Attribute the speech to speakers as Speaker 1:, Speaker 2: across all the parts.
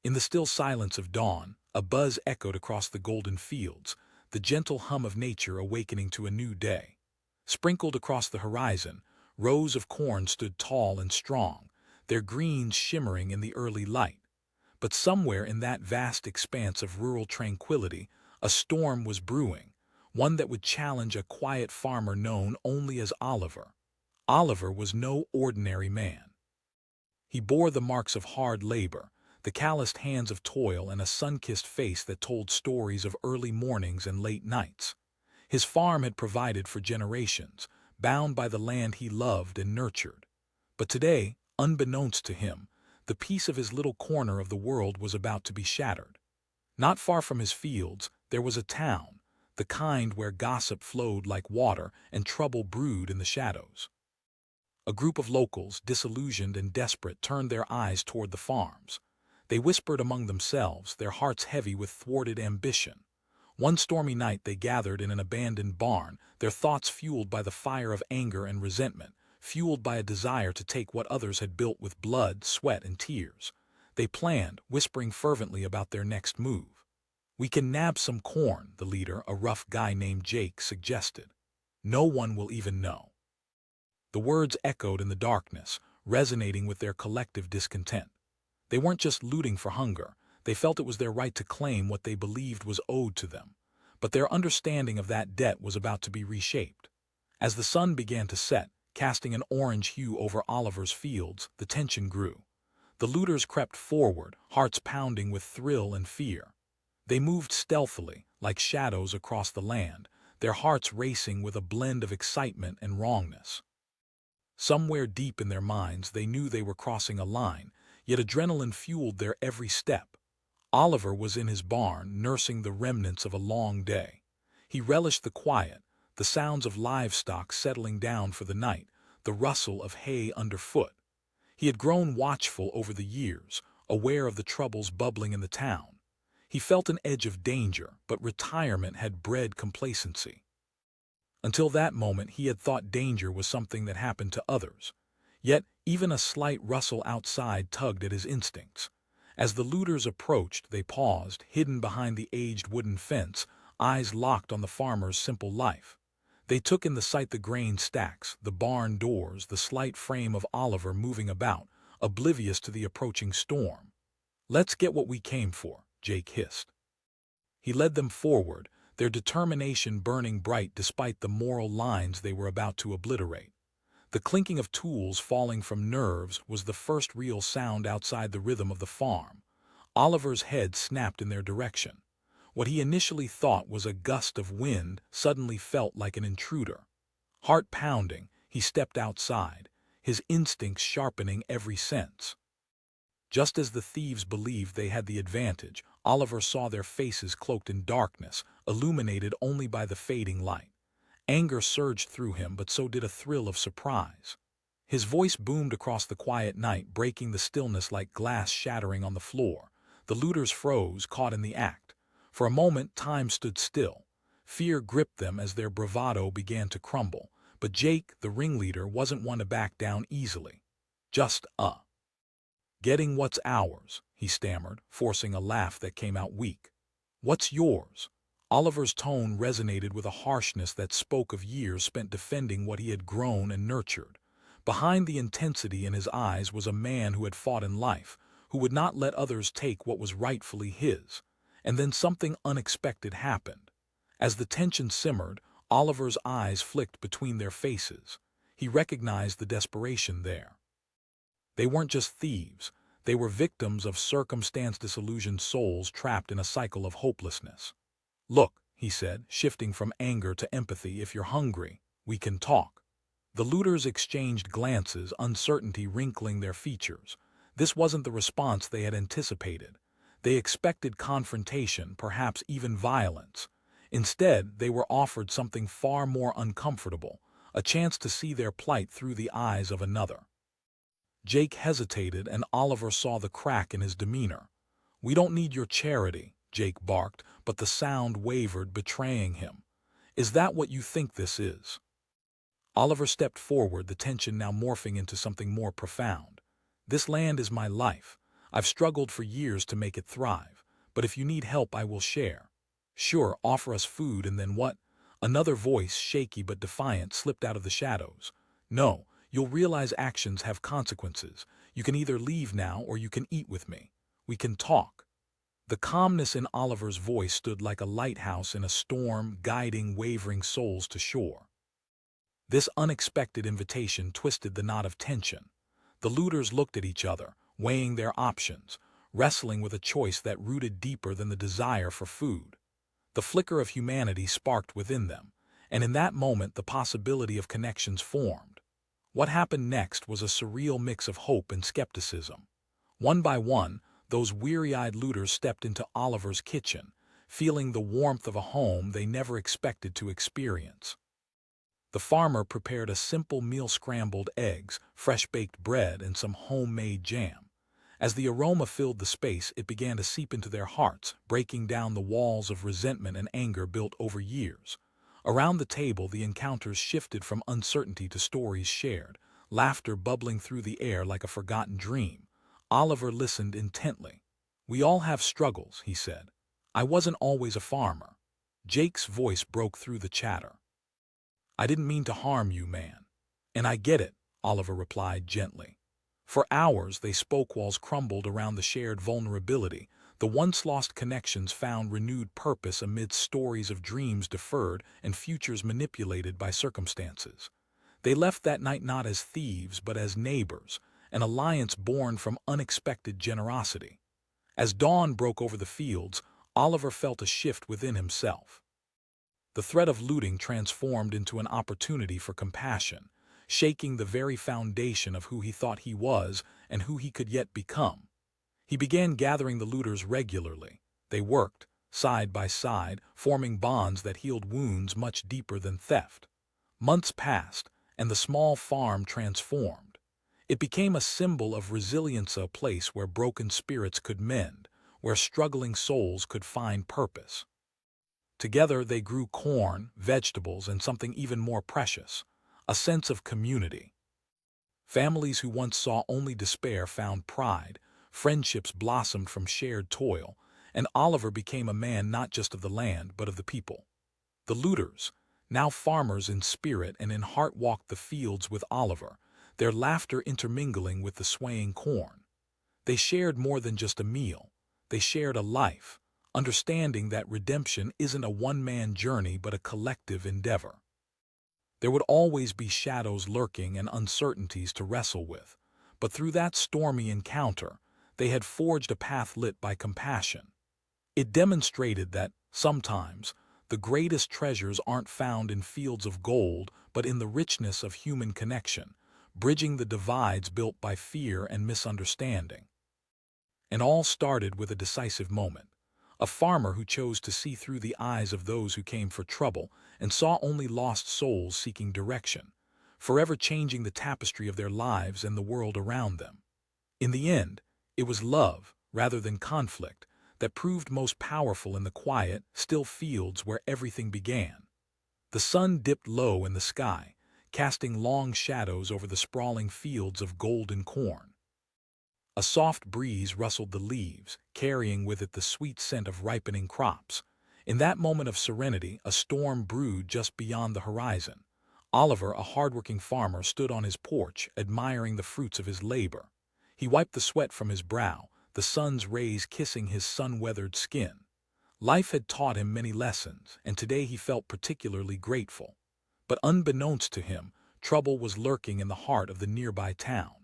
Speaker 1: In the still silence of dawn, a buzz echoed across the golden fields, the gentle hum of nature awakening to a new day. Sprinkled across the horizon, rows of corn stood tall and strong, their greens shimmering in the early light. But somewhere in that vast expanse of rural tranquility, a storm was brewing, one that would challenge a quiet farmer known only as Oliver. Oliver was no ordinary man. He bore the marks of hard labor, the calloused hands of toil, and a sun-kissed face that told stories of early mornings and late nights. His farm had provided for generations, bound by the land he loved and nurtured. But today, unbeknownst to him, the peace of his little corner of the world was about to be shattered. Not far from his fields, there was a town, the kind where gossip flowed like water and trouble brewed in the shadows. A group of locals, disillusioned and desperate, turned their eyes toward the farms. They whispered among themselves, their hearts heavy with thwarted ambition. One stormy night they gathered in an abandoned barn, their thoughts fueled by the fire of anger and resentment, fueled by a desire to take what others had built with blood, sweat, and tears. They planned, whispering fervently about their next move. "We can nab some corn," the leader, a rough guy named Jake, suggested. "No one will even know." The words echoed in the darkness, resonating with their collective discontent. They weren't just looting for hunger. They felt it was their right to claim what they believed was owed to them. But their understanding of that debt was about to be reshaped. As the sun began to set, casting an orange hue over Oliver's fields, the tension grew. The looters crept forward, hearts pounding with thrill and fear. They moved stealthily, like shadows across the land, their hearts racing with a blend of excitement and wrongness. Somewhere deep in their minds they knew they were crossing a line, yet adrenaline fueled their every step. Oliver was in his barn, nursing the remnants of a long day. He relished the quiet, the sounds of livestock settling down for the night, the rustle of hay underfoot. He had grown watchful over the years, aware of the troubles bubbling in the town. He felt an edge of danger, but retirement had bred complacency. Until that moment he had thought danger was something that happened to others. Yet even a slight rustle outside tugged at his instincts. As the looters approached, they paused, hidden behind the aged wooden fence, eyes locked on the farmer's simple life. They took in the sight, the grain stacks, the barn doors, the slight frame of Oliver moving about, oblivious to the approaching storm. "Let's get what we came for," Jake hissed. He led them forward, their determination burning bright despite the moral lines they were about to obliterate. The clinking of tools falling from nerves was the first real sound outside the rhythm of the farm. Oliver's head snapped in their direction. What he initially thought was a gust of wind suddenly felt like an intruder. Heart pounding, he stepped outside, his instincts sharpening every sense. Just as the thieves believed they had the advantage, Oliver saw their faces cloaked in darkness, illuminated only by the fading light. Anger surged through him, but so did a thrill of surprise. His voice boomed across the quiet night, breaking the stillness like glass shattering on the floor. The looters froze, caught in the act. For a moment, time stood still. Fear gripped them as their bravado began to crumble. But Jake, the ringleader, wasn't one to back down easily. "Just, getting what's ours," he stammered, forcing a laugh that came out weak. "What's yours?" Oliver's tone resonated with a harshness that spoke of years spent defending what he had grown and nurtured. Behind the intensity in his eyes was a man who had fought in life, who would not let others take what was rightfully his. And then something unexpected happened. As the tension simmered, Oliver's eyes flicked between their faces. He recognized the desperation there. They weren't just thieves. They were victims of circumstance-disillusioned souls trapped in a cycle of hopelessness. "Look," he said, shifting from anger to empathy, "if you're hungry, we can talk." The looters exchanged glances, uncertainty wrinkling their features. This wasn't the response they had anticipated. They expected confrontation, perhaps even violence. Instead, they were offered something far more uncomfortable, a chance to see their plight through the eyes of another. Jake hesitated, and Oliver saw the crack in his demeanor. "We don't need your charity," Jake barked, but the sound wavered, betraying him. "Is that what you think this is?" Oliver stepped forward, the tension now morphing into something more profound. "This land is my life. I've struggled for years to make it thrive, but if you need help, I will share. Sure, offer us food and then what? Another voice, shaky but defiant, slipped out of the shadows. No, you'll realize actions have consequences. You can either leave now or you can eat with me. We can talk. The calmness in Oliver's voice stood like a lighthouse in a storm, guiding wavering souls to shore. This unexpected invitation twisted the knot of tension. The looters looked at each other, weighing their options, wrestling with a choice that rooted deeper than the desire for food. The flicker of humanity sparked within them, and in that moment the possibility of connections formed. What happened next was a surreal mix of hope and skepticism. One by one, those weary-eyed looters stepped into Oliver's kitchen, feeling the warmth of a home they never expected to experience. The farmer prepared a simple meal: scrambled eggs, fresh-baked bread, and some homemade jam. As the aroma filled the space, it began to seep into their hearts, breaking down the walls of resentment and anger built over years. Around the table, the encounters shifted from uncertainty to stories shared, laughter bubbling through the air like a forgotten dream. Oliver listened intently. "We all have struggles," he said. "I wasn't always a farmer." Jake's voice broke through the chatter. "I didn't mean to harm you, man." "And I get it," Oliver replied gently. For hours they spoke, walls crumbled around the shared vulnerability. The once lost connections found renewed purpose amidst stories of dreams deferred and futures manipulated by circumstances. They left that night not as thieves but as neighbors, an alliance born from unexpected generosity. As dawn broke over the fields, Oliver felt a shift within himself. The threat of looting transformed into an opportunity for compassion, shaking the very foundation of who he thought he was and who he could yet become. He began gathering the looters regularly. They worked, side by side, forming bonds that healed wounds much deeper than theft. Months passed, and the small farm transformed. It became a symbol of resilience, a place where broken spirits could mend, where struggling souls could find purpose. Together they grew corn, vegetables, and something even more precious, a sense of community. Families who once saw only despair found pride, friendships blossomed from shared toil, and Oliver became a man not just of the land but of the people. The looters, now farmers in spirit and in heart, walked the fields with Oliver, their laughter intermingling with the swaying corn. They shared more than just a meal. They shared a life, understanding that redemption isn't a one-man journey but a collective endeavor. There would always be shadows lurking and uncertainties to wrestle with, but through that stormy encounter, they had forged a path lit by compassion. It demonstrated that, sometimes, the greatest treasures aren't found in fields of gold but in the richness of human connection, bridging the divides built by fear and misunderstanding. And all started with a decisive moment. A farmer who chose to see through the eyes of those who came for trouble and saw only lost souls seeking direction, forever changing the tapestry of their lives and the world around them. In the end, it was love, rather than conflict, that proved most powerful in the quiet, still fields where everything began. The sun dipped low in the sky, casting long shadows over the sprawling fields of golden corn. A soft breeze rustled the leaves, carrying with it the sweet scent of ripening crops. In that moment of serenity, a storm brewed just beyond the horizon. Oliver, a hardworking farmer, stood on his porch, admiring the fruits of his labor. He wiped the sweat from his brow, the sun's rays kissing his sun-weathered skin. Life had taught him many lessons, and today he felt particularly grateful. But unbeknownst to him, trouble was lurking in the heart of the nearby town.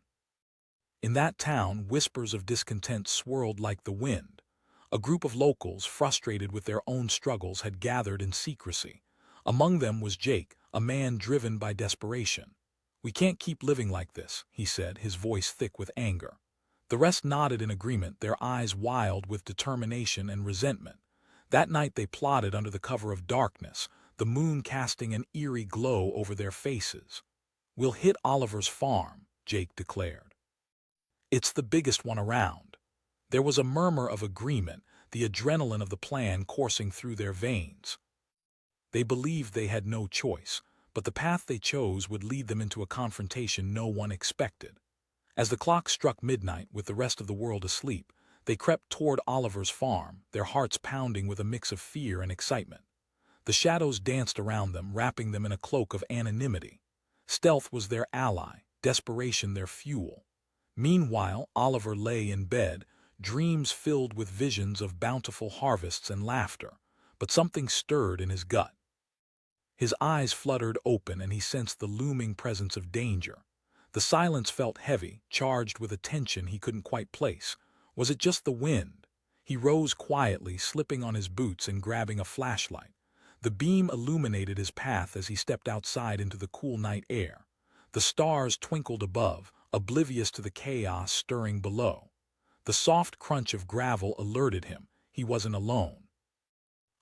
Speaker 1: In that town, whispers of discontent swirled like the wind. A group of locals, frustrated with their own struggles, had gathered in secrecy. Among them was Jake, a man driven by desperation. "We can't keep living like this," he said, his voice thick with anger. The rest nodded in agreement, their eyes wild with determination and resentment. That night they plotted under the cover of darkness, the moon casting an eerie glow over their faces. "We'll hit Oliver's farm," Jake declared. "It's the biggest one around." There was a murmur of agreement, the adrenaline of the plan coursing through their veins. They believed they had no choice, but the path they chose would lead them into a confrontation no one expected. As the clock struck midnight with the rest of the world asleep, they crept toward Oliver's farm, their hearts pounding with a mix of fear and excitement. The shadows danced around them, wrapping them in a cloak of anonymity. Stealth was their ally, desperation their fuel. Meanwhile, Oliver lay in bed, dreams filled with visions of bountiful harvests and laughter, but something stirred in his gut. His eyes fluttered open and he sensed the looming presence of danger. The silence felt heavy, charged with a tension he couldn't quite place. Was it just the wind? He rose quietly, slipping on his boots and grabbing a flashlight. The beam illuminated his path as he stepped outside into the cool night air. The stars twinkled above, oblivious to the chaos stirring below. The soft crunch of gravel alerted him. He wasn't alone.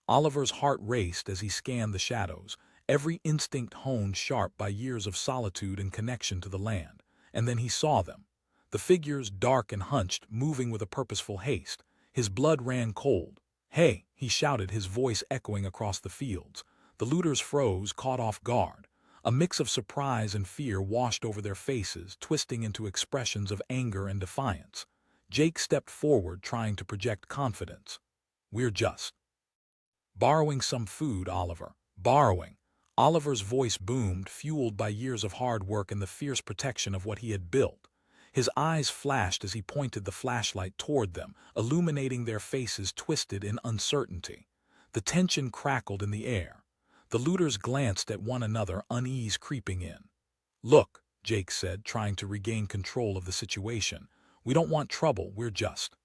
Speaker 1: Oliver's heart raced as he scanned the shadows, every instinct honed sharp by years of solitude and connection to the land. And then he saw them. The figures, dark and hunched, moving with a purposeful haste. His blood ran cold. "Hey!" he shouted, his voice echoing across the fields. The looters froze, caught off guard. A mix of surprise and fear washed over their faces, twisting into expressions of anger and defiance. Jake stepped forward, trying to project confidence. "We're just borrowing some food, Oliver. Borrowing." Oliver's voice boomed, fueled by years of hard work and the fierce protection of what he had built. His eyes flashed as he pointed the flashlight toward them, illuminating their faces twisted in uncertainty. The tension crackled in the air. The looters glanced at one another, unease creeping in. "Look," Jake said, trying to regain control of the situation. "We don't want trouble, we're just—"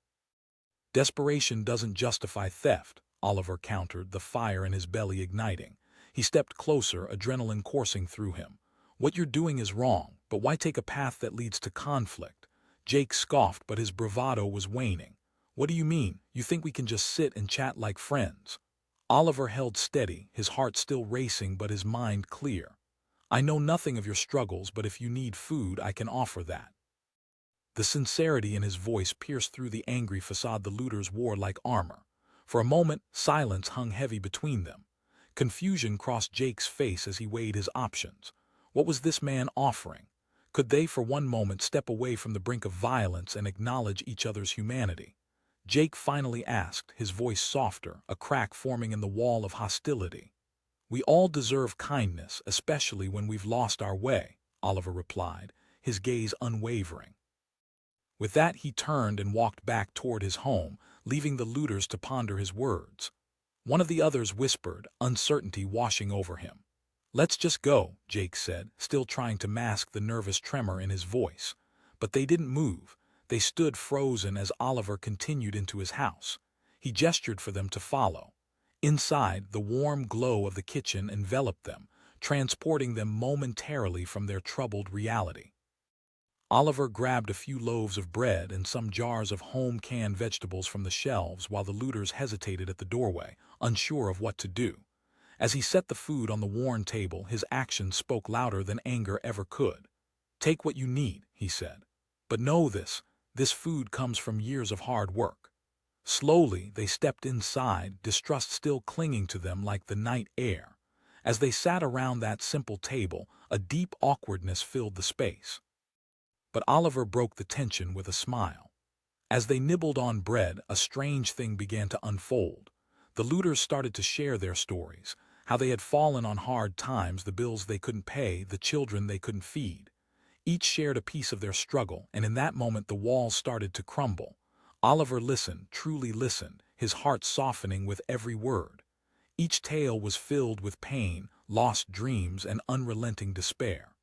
Speaker 1: "Desperation doesn't justify theft," Oliver countered, the fire in his belly igniting. He stepped closer, adrenaline coursing through him. "What you're doing is wrong, but why take a path that leads to conflict?" Jake scoffed, but his bravado was waning. "What do you mean? You think we can just sit and chat like friends?" Oliver held steady, his heart still racing but his mind clear. "I know nothing of your struggles, but if you need food, I can offer that." The sincerity in his voice pierced through the angry facade the looters wore like armor. For a moment, silence hung heavy between them. Confusion crossed Jake's face as he weighed his options. What was this man offering? Could they for one moment step away from the brink of violence and acknowledge each other's humanity? Jake finally asked, his voice softer, a crack forming in the wall of hostility. "We all deserve kindness, especially when we've lost our way," Oliver replied, his gaze unwavering. With that, he turned and walked back toward his home, leaving the looters to ponder his words. One of the others whispered, uncertainty washing over him. "Let's just go," Jake said, still trying to mask the nervous tremor in his voice. But they didn't move. They stood frozen as Oliver continued into his house. He gestured for them to follow. Inside, the warm glow of the kitchen enveloped them, transporting them momentarily from their troubled reality. Oliver grabbed a few loaves of bread and some jars of home-canned vegetables from the shelves while the looters hesitated at the doorway, unsure of what to do. As he set the food on the worn table, his actions spoke louder than anger ever could. "Take what you need," he said. "But know this food comes from years of hard work." Slowly, they stepped inside, distrust still clinging to them like the night air. As they sat around that simple table, a deep awkwardness filled the space. But Oliver broke the tension with a smile. As they nibbled on bread, a strange thing began to unfold. The looters started to share their stories, how they had fallen on hard times, the bills they couldn't pay, the children they couldn't feed. Each shared a piece of their struggle, and in that moment the walls started to crumble. Oliver listened, truly listened, his heart softening with every word. Each tale was filled with pain, lost dreams, and unrelenting despair.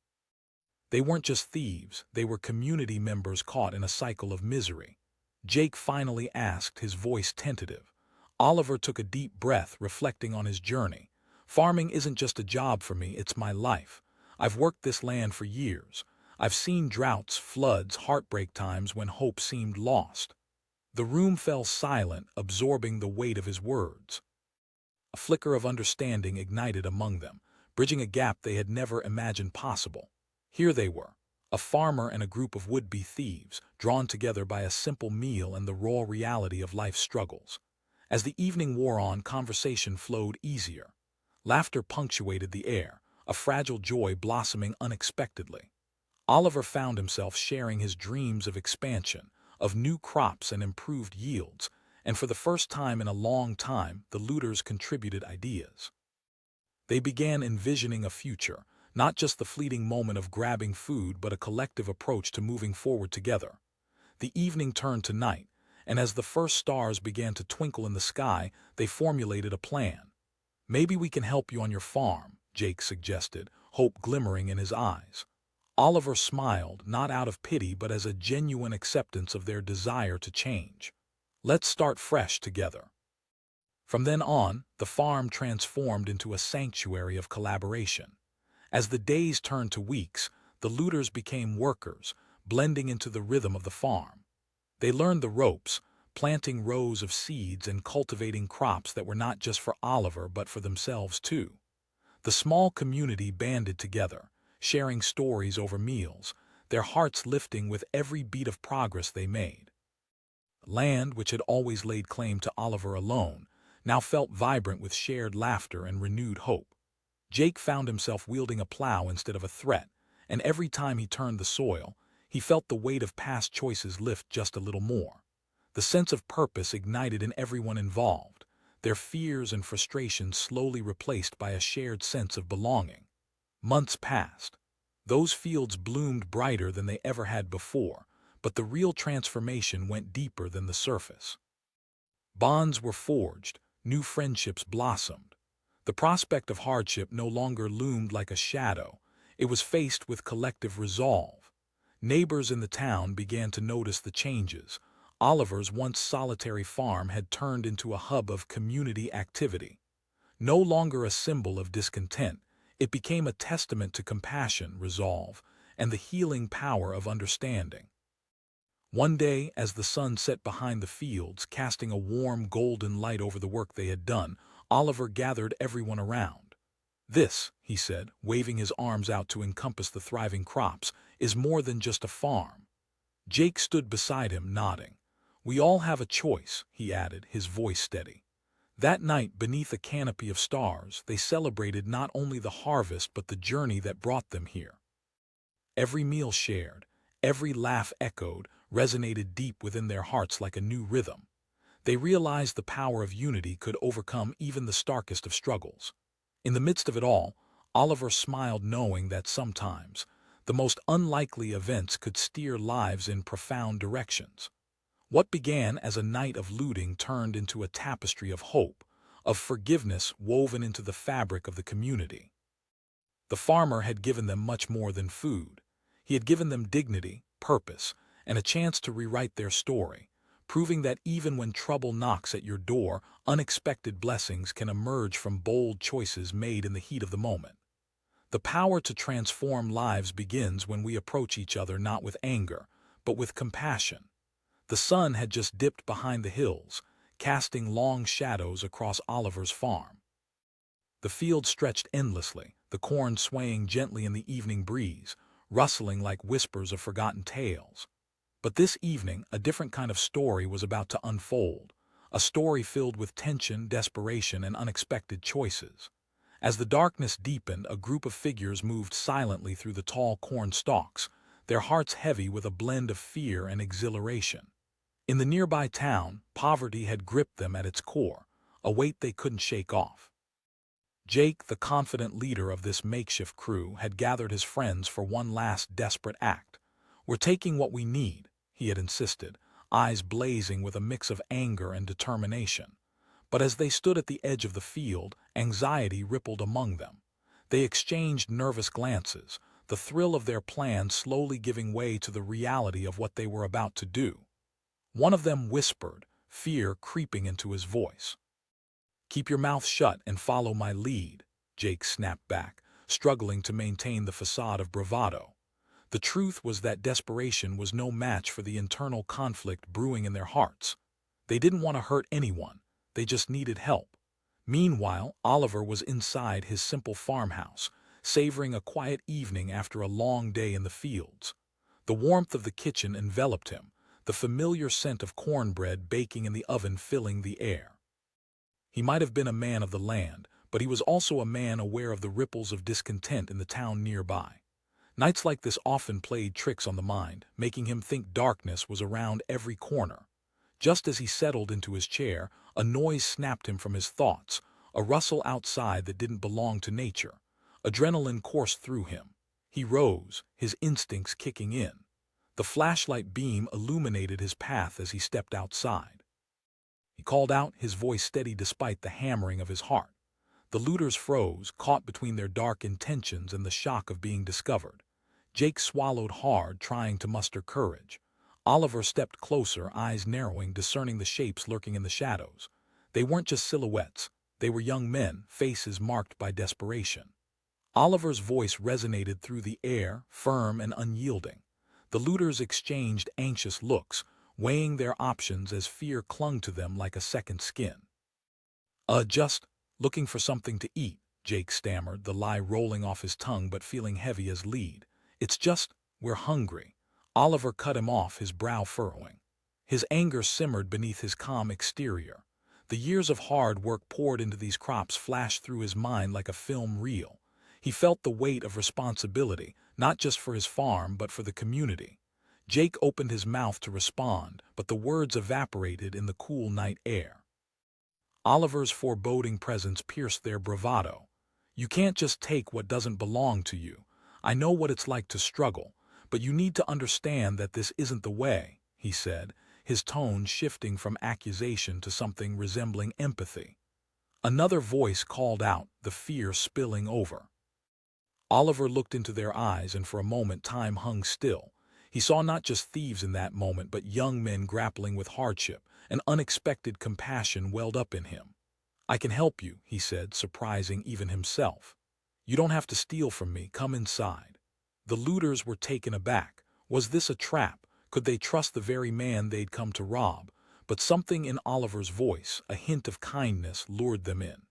Speaker 1: They weren't just thieves, they were community members caught in a cycle of misery. Jake finally asked, his voice tentative. Oliver took a deep breath, reflecting on his journey. "Farming isn't just a job for me, it's my life. I've worked this land for years. I've seen droughts, floods, heartbreak times when hope seemed lost." The room fell silent, absorbing the weight of his words. A flicker of understanding ignited among them, bridging a gap they had never imagined possible. Here they were, a farmer and a group of would-be thieves, drawn together by a simple meal and the raw reality of life's struggles. As the evening wore on, conversation flowed easier. Laughter punctuated the air, a fragile joy blossoming unexpectedly. Oliver found himself sharing his dreams of expansion, of new crops and improved yields, and for the first time in a long time, the looters contributed ideas. They began envisioning a future, not just the fleeting moment of grabbing food, but a collective approach to moving forward together. The evening turned to night, and as the first stars began to twinkle in the sky, they formulated a plan. "Maybe we can help you on your farm," Jake suggested, hope glimmering in his eyes. Oliver smiled, not out of pity but as a genuine acceptance of their desire to change. "Let's start fresh together." From then on, the farm transformed into a sanctuary of collaboration. As the days turned to weeks, the looters became workers, blending into the rhythm of the farm. They learned the ropes, planting rows of seeds and cultivating crops that were not just for Oliver but for themselves too. The small community banded together, sharing stories over meals, their hearts lifting with every beat of progress they made. Land, which had always laid claim to Oliver alone, now felt vibrant with shared laughter and renewed hope. Jake found himself wielding a plow instead of a threat, and every time he turned the soil, he felt the weight of past choices lift just a little more. The sense of purpose ignited in everyone involved, their fears and frustrations slowly replaced by a shared sense of belonging. Months passed. Those fields bloomed brighter than they ever had before, but the real transformation went deeper than the surface. Bonds were forged, new friendships blossomed. The prospect of hardship no longer loomed like a shadow, it was faced with collective resolve. Neighbors in the town began to notice the changes. Oliver's once solitary farm had turned into a hub of community activity. No longer a symbol of discontent, it became a testament to compassion, resolve, and the healing power of understanding. One day, as the sun set behind the fields, casting a warm golden light over the work they had done, Oliver gathered everyone around. "This," he said, waving his arms out to encompass the thriving crops, "is more than just a farm." Jake stood beside him, nodding. "We all have a choice," he added, his voice steady. That night, beneath a canopy of stars, they celebrated not only the harvest but the journey that brought them here. Every meal shared, every laugh echoed, resonated deep within their hearts like a new rhythm. They realized the power of unity could overcome even the starkest of struggles. In the midst of it all, Oliver smiled, knowing that sometimes the most unlikely events could steer lives in profound directions. What began as a night of looting turned into a tapestry of hope, of forgiveness woven into the fabric of the community. The farmer had given them much more than food. He had given them dignity, purpose, and a chance to rewrite their story, proving that even when trouble knocks at your door, unexpected blessings can emerge from bold choices made in the heat of the moment. The power to transform lives begins when we approach each other not with anger, but with compassion. The sun had just dipped behind the hills, casting long shadows across Oliver's farm. The field stretched endlessly, the corn swaying gently in the evening breeze, rustling like whispers of forgotten tales. But this evening, a different kind of story was about to unfold, a story filled with tension, desperation, and unexpected choices. As the darkness deepened, a group of figures moved silently through the tall corn stalks, their hearts heavy with a blend of fear and exhilaration. In the nearby town, poverty had gripped them at its core, a weight they couldn't shake off. Jake, the confident leader of this makeshift crew, had gathered his friends for one last desperate act. "We're taking what we need," he had insisted, eyes blazing with a mix of anger and determination. But as they stood at the edge of the field, anxiety rippled among them. They exchanged nervous glances, the thrill of their plan slowly giving way to the reality of what they were about to do. One of them whispered, fear creeping into his voice. "Keep your mouth shut and follow my lead," Jake snapped back, struggling to maintain the facade of bravado. The truth was that desperation was no match for the internal conflict brewing in their hearts. They didn't want to hurt anyone, they just needed help. Meanwhile, Oliver was inside his simple farmhouse, savoring a quiet evening after a long day in the fields. The warmth of the kitchen enveloped him, the familiar scent of cornbread baking in the oven filling the air. He might have been a man of the land, but he was also a man aware of the ripples of discontent in the town nearby. Nights like this often played tricks on the mind, making him think darkness was around every corner. Just as he settled into his chair, a noise snapped him from his thoughts, a rustle outside that didn't belong to nature. Adrenaline coursed through him. He rose, his instincts kicking in. The flashlight beam illuminated his path as he stepped outside. He called out, his voice steady despite the hammering of his heart. The looters froze, caught between their dark intentions and the shock of being discovered. Jake swallowed hard, trying to muster courage. Oliver stepped closer, eyes narrowing, discerning the shapes lurking in the shadows. They weren't just silhouettes. They were young men, faces marked by desperation. Oliver's voice resonated through the air, firm and unyielding. The looters exchanged anxious looks, weighing their options as fear clung to them like a second skin. Just looking for something to eat," Jake stammered, the lie rolling off his tongue but feeling heavy as lead. "It's just, we're hungry." Oliver cut him off, his brow furrowing. His anger simmered beneath his calm exterior. The years of hard work poured into these crops flashed through his mind like a film reel. He felt the weight of responsibility, not just for his farm but for the community. Jake opened his mouth to respond, but the words evaporated in the cool night air. Oliver's foreboding presence pierced their bravado. "You can't just take what doesn't belong to you. I know what it's like to struggle, but you need to understand that this isn't the way," he said, his tone shifting from accusation to something resembling empathy. Another voice called out, the fear spilling over. Oliver looked into their eyes, and for a moment time hung still. He saw not just thieves in that moment, but young men grappling with hardship. An unexpected compassion welled up in him. "I can help you," he said, surprising even himself. "You don't have to steal from me. Come inside." The looters were taken aback. Was this a trap? Could they trust the very man they'd come to rob? But something in Oliver's voice, a hint of kindness, lured them in.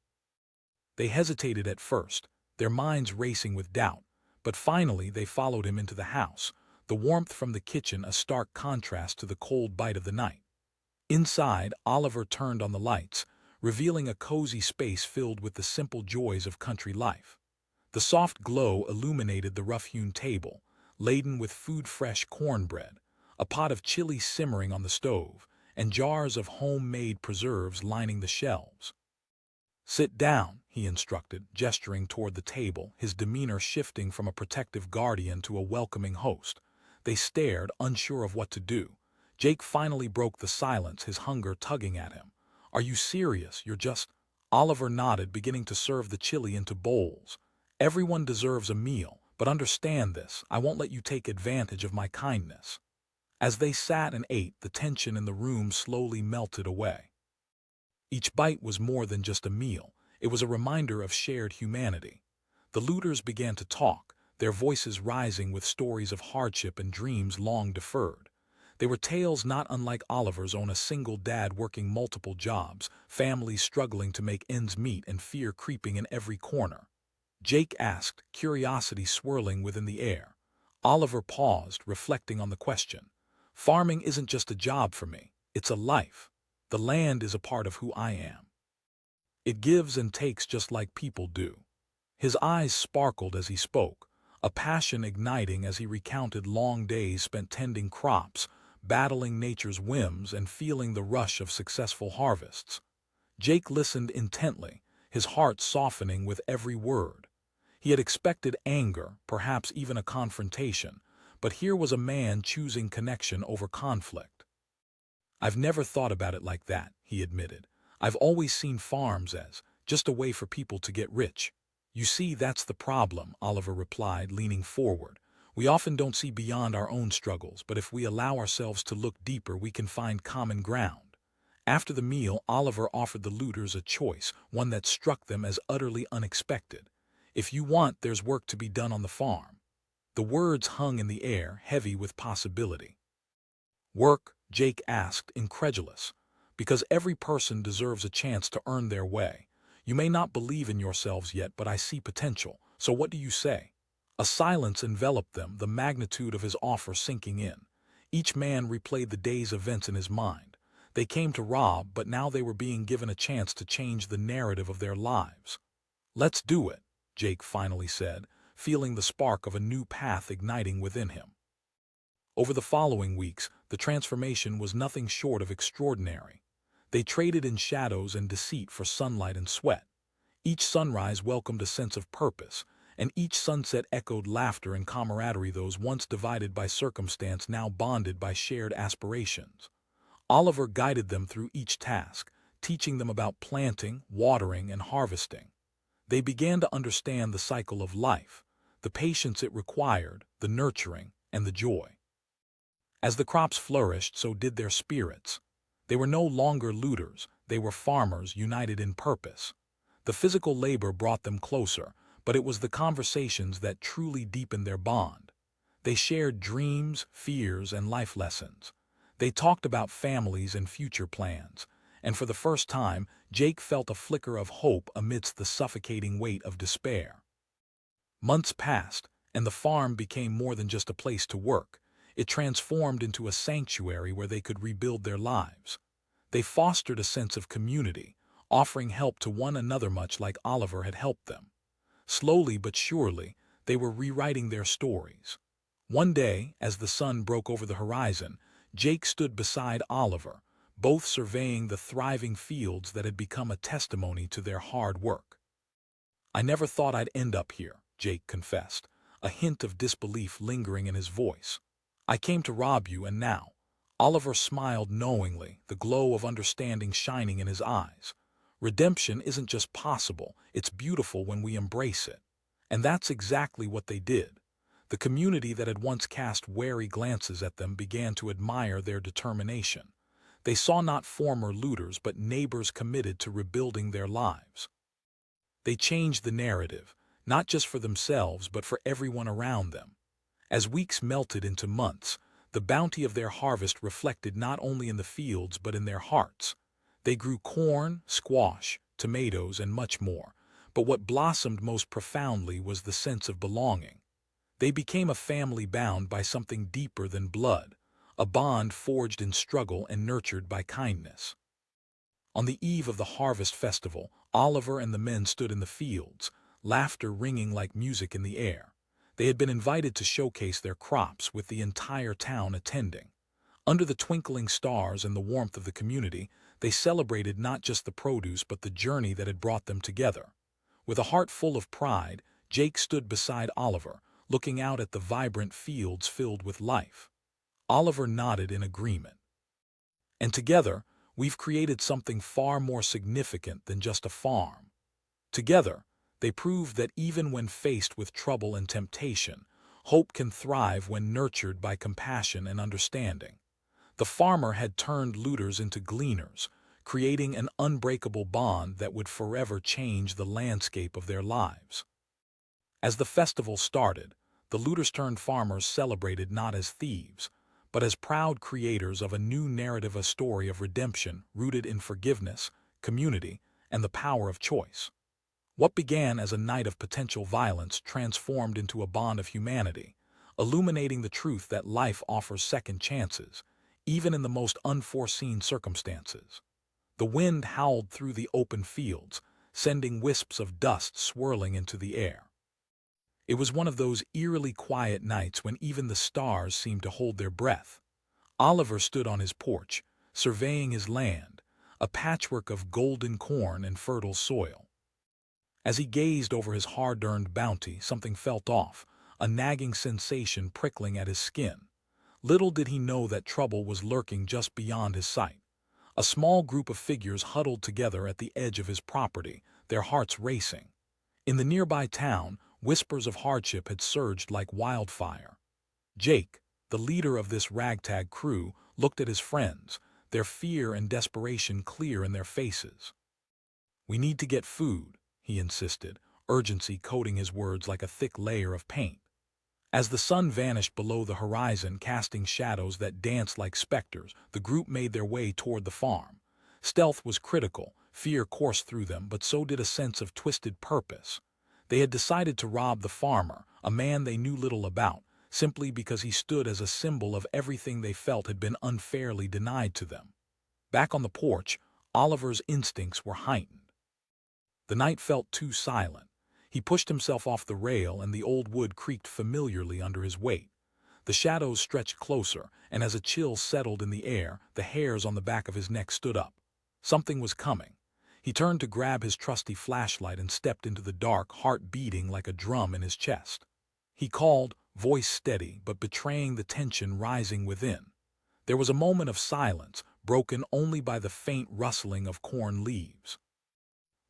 Speaker 1: They hesitated at first, their minds racing with doubt, but finally they followed him into the house, the warmth from the kitchen a stark contrast to the cold bite of the night. Inside, Oliver turned on the lights, revealing a cozy space filled with the simple joys of country life. The soft glow illuminated the rough-hewn table, laden with food-fresh cornbread, a pot of chili simmering on the stove, and jars of homemade preserves lining the shelves. "Sit down," he instructed, gesturing toward the table, his demeanor shifting from a protective guardian to a welcoming host. They stared, unsure of what to do. Jake finally broke the silence, his hunger tugging at him. "Are you serious? You're just—" Oliver nodded, beginning to serve the chili into bowls. "Everyone deserves a meal, but understand this, I won't let you take advantage of my kindness." As they sat and ate, the tension in the room slowly melted away. Each bite was more than just a meal. It was a reminder of shared humanity. The looters began to talk, their voices rising with stories of hardship and dreams long deferred. They were tales not unlike Oliver's own, a single dad working multiple jobs, families struggling to make ends meet, and fear creeping in every corner. Jake asked, curiosity swirling within the air. Oliver paused, reflecting on the question. "Farming isn't just a job for me, it's a life. The land is a part of who I am. It gives and takes just like people do." His eyes sparkled as he spoke, a passion igniting as he recounted long days spent tending crops, battling nature's whims, and feeling the rush of successful harvests. Jake listened intently, his heart softening with every word. He had expected anger, perhaps even a confrontation, but here was a man choosing connection over conflict. "I've never thought about it like that," he admitted. "I've always seen farms as just a way for people to get rich." "You see, that's the problem," Oliver replied, leaning forward. "We often don't see beyond our own struggles, but if we allow ourselves to look deeper, we can find common ground." After the meal, Oliver offered the looters a choice, one that struck them as utterly unexpected. "If you want, there's work to be done on the farm." The words hung in the air, heavy with possibility. "Work?" Jake asked, incredulous. "Because every person deserves a chance to earn their way. You may not believe in yourselves yet, but I see potential. So what do you say?" A silence enveloped them, the magnitude of his offer sinking in. Each man replayed the day's events in his mind. They came to rob, but now they were being given a chance to change the narrative of their lives. "Let's do it," Jake finally said, feeling the spark of a new path igniting within him. Over the following weeks, the transformation was nothing short of extraordinary. They traded in shadows and deceit for sunlight and sweat. Each sunrise welcomed a sense of purpose, and each sunset echoed laughter and camaraderie. Those once divided by circumstance now bonded by shared aspirations. Oliver guided them through each task, teaching them about planting, watering, and harvesting. They began to understand the cycle of life, the patience it required, the nurturing, and the joy. As the crops flourished, so did their spirits. They were no longer looters, they were farmers united in purpose. The physical labor brought them closer, but it was the conversations that truly deepened their bond. They shared dreams, fears, and life lessons. They talked about families and future plans, and for the first time, Jake felt a flicker of hope amidst the suffocating weight of despair. Months passed, and the farm became more than just a place to work. It transformed into a sanctuary where they could rebuild their lives. They fostered a sense of community, offering help to one another much like Oliver had helped them. Slowly but surely, they were rewriting their stories. One day, as the sun broke over the horizon, Jake stood beside Oliver, both surveying the thriving fields that had become a testimony to their hard work. "I never thought I'd end up here," Jake confessed, a hint of disbelief lingering in his voice. "I came to rob you, and now—" Oliver smiled knowingly, the glow of understanding shining in his eyes. "Redemption isn't just possible, it's beautiful when we embrace it." And that's exactly what they did. The community that had once cast wary glances at them began to admire their determination. They saw not former looters but neighbors committed to rebuilding their lives. They changed the narrative, not just for themselves but for everyone around them. As weeks melted into months, the bounty of their harvest reflected not only in the fields but in their hearts. They grew corn, squash, tomatoes, and much more, but what blossomed most profoundly was the sense of belonging. They became a family bound by something deeper than blood, a bond forged in struggle and nurtured by kindness. On the eve of the harvest festival, Oliver and the men stood in the fields, laughter ringing like music in the air. They had been invited to showcase their crops, with the entire town attending. Under the twinkling stars and the warmth of the community, they celebrated not just the produce but the journey that had brought them together. With a heart full of pride, Jake stood beside Oliver, looking out at the vibrant fields filled with life. Oliver nodded in agreement. "And together, we've created something far more significant than just a farm." Together, they proved that even when faced with trouble and temptation, hope can thrive when nurtured by compassion and understanding. The farmer had turned looters into gleaners, creating an unbreakable bond that would forever change the landscape of their lives. As the festival started, the looters-turned-farmers celebrated not as thieves, but as proud creators of a new narrative, a story of redemption rooted in forgiveness, community, and the power of choice. What began as a night of potential violence transformed into a bond of humanity, illuminating the truth that life offers second chances, even in the most unforeseen circumstances. The wind howled through the open fields, sending wisps of dust swirling into the air. It was one of those eerily quiet nights when even the stars seemed to hold their breath. Oliver stood on his porch, surveying his land, a patchwork of golden corn and fertile soil. As he gazed over his hard-earned bounty, something felt off, a nagging sensation prickling at his skin. Little did he know that trouble was lurking just beyond his sight. A small group of figures huddled together at the edge of his property, their hearts racing. In the nearby town, whispers of hardship had surged like wildfire. Jake, the leader of this ragtag crew, looked at his friends, their fear and desperation clear in their faces. "We need to get food," he insisted, urgency coating his words like a thick layer of paint. As the sun vanished below the horizon, casting shadows that danced like specters, the group made their way toward the farm. Stealth was critical, fear coursed through them, but so did a sense of twisted purpose. They had decided to rob the farmer, a man they knew little about, simply because he stood as a symbol of everything they felt had been unfairly denied to them. Back on the porch, Oliver's instincts were heightened. The night felt too silent. He pushed himself off the rail and the old wood creaked familiarly under his weight. The shadows stretched closer, and as a chill settled in the air, the hairs on the back of his neck stood up. Something was coming. He turned to grab his trusty flashlight and stepped into the dark, heart beating like a drum in his chest. He called, voice steady but betraying the tension rising within. There was a moment of silence, broken only by the faint rustling of corn leaves.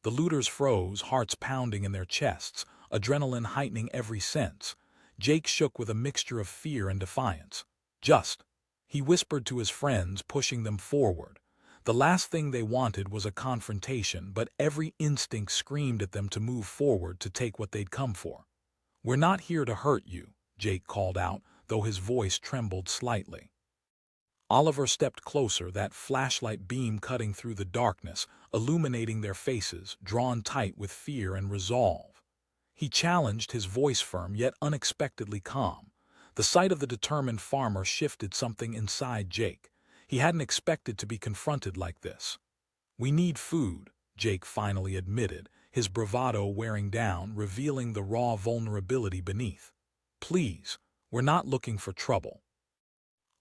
Speaker 1: The looters froze, hearts pounding in their chests, adrenaline heightening every sense. Jake shook with a mixture of fear and defiance. Just, he whispered to his friends, pushing them forward. The last thing they wanted was a confrontation, but every instinct screamed at them to move forward to take what they'd come for. "We're not here to hurt you," Jake called out, though his voice trembled slightly. Oliver stepped closer, that flashlight beam cutting through the darkness, illuminating their faces, drawn tight with fear and resolve. He challenged, his voice firm yet unexpectedly calm. The sight of the determined farmer shifted something inside Jake. He hadn't expected to be confronted like this. "We need food," Jake finally admitted, his bravado wearing down, revealing the raw vulnerability beneath. "Please, we're not looking for trouble."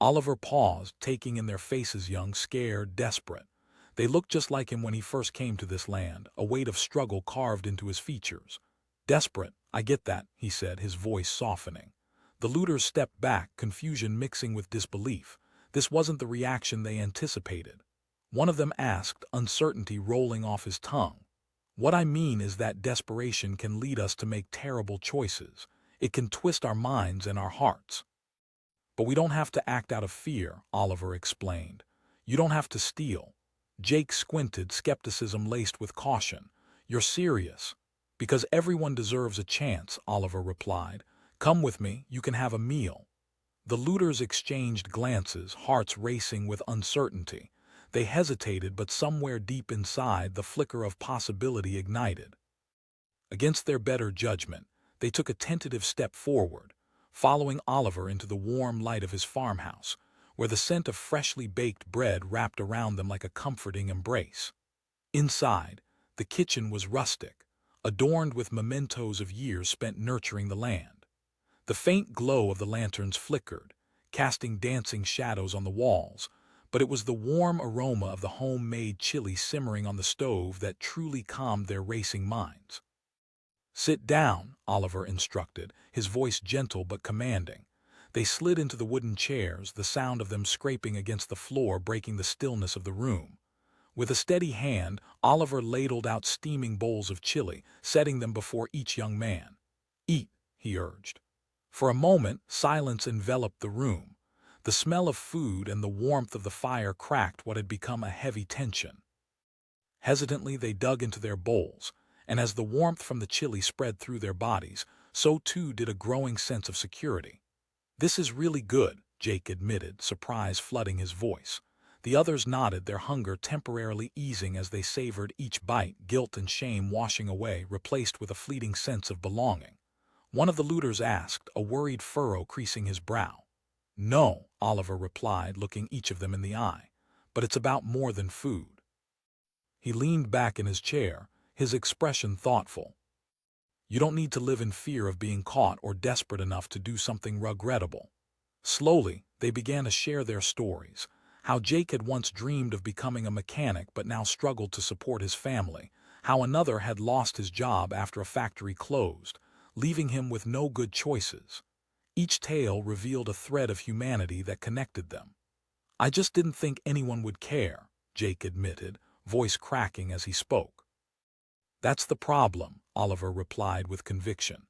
Speaker 1: Oliver paused, taking in their faces young, scared, desperate. They looked just like him when he first came to this land, a weight of struggle carved into his features. "Desperate, I get that," he said, his voice softening. The looters stepped back, confusion mixing with disbelief. This wasn't the reaction they anticipated. One of them asked, uncertainty rolling off his tongue. "What I mean is that desperation can lead us to make terrible choices. It can twist our minds and our hearts." "But we don't have to act out of fear," Oliver explained. "You don't have to steal." Jake squinted, skepticism laced with caution. "You're serious?" "Because everyone deserves a chance," Oliver replied. "Come with me, you can have a meal." The looters exchanged glances, hearts racing with uncertainty. They hesitated, but somewhere deep inside, the flicker of possibility ignited. Against their better judgment, they took a tentative step forward, following Oliver into the warm light of his farmhouse, where the scent of freshly baked bread wrapped around them like a comforting embrace. Inside, the kitchen was rustic, adorned with mementos of years spent nurturing the land. The faint glow of the lanterns flickered, casting dancing shadows on the walls, but it was the warm aroma of the homemade chili simmering on the stove that truly calmed their racing minds. "Sit down," Oliver instructed, his voice gentle but commanding. They slid into the wooden chairs, the sound of them scraping against the floor breaking the stillness of the room. With a steady hand, Oliver ladled out steaming bowls of chili, setting them before each young man. "Eat," he urged. For a moment, silence enveloped the room. The smell of food and the warmth of the fire cracked what had become a heavy tension. Hesitantly, they dug into their bowls, and as the warmth from the chili spread through their bodies, so too did a growing sense of security. "This is really good," Jake admitted, surprise flooding his voice. The others nodded, their hunger temporarily easing as they savored each bite, guilt and shame washing away, replaced with a fleeting sense of belonging. One of the looters asked, a worried furrow creasing his brow. "No," Oliver replied, looking each of them in the eye, "but it's about more than food." He leaned back in his chair, his expression thoughtful. "You don't need to live in fear of being caught or desperate enough to do something regrettable." Slowly, they began to share their stories, how Jake had once dreamed of becoming a mechanic but now struggled to support his family, how another had lost his job after a factory closed, leaving him with no good choices. Each tale revealed a thread of humanity that connected them. "I just didn't think anyone would care," Jake admitted, voice cracking as he spoke. "That's the problem," Oliver replied with conviction.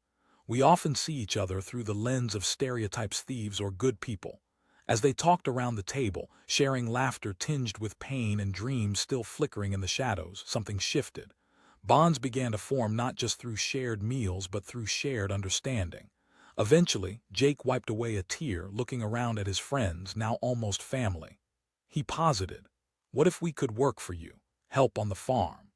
Speaker 1: "We often see each other through the lens of stereotypes, thieves or good people." As they talked around the table, sharing laughter tinged with pain and dreams still flickering in the shadows, something shifted. Bonds began to form not just through shared meals but through shared understanding. Eventually, Jake wiped away a tear, looking around at his friends, now almost family. He posited, "What if we could work for you, help on the farm?"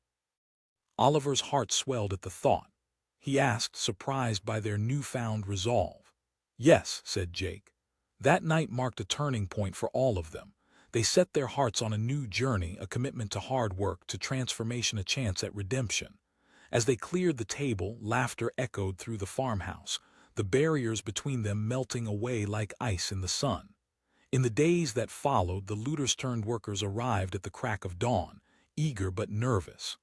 Speaker 1: Oliver's heart swelled at the thought. He asked, surprised by their newfound resolve. "Yes," said Jake. That night marked a turning point for all of them. They set their hearts on a new journey, a commitment to hard work, to transformation, a chance at redemption. As they cleared the table, laughter echoed through the farmhouse, the barriers between them melting away like ice in the sun. In the days that followed, the looters-turned workers arrived at the crack of dawn, eager but nervous.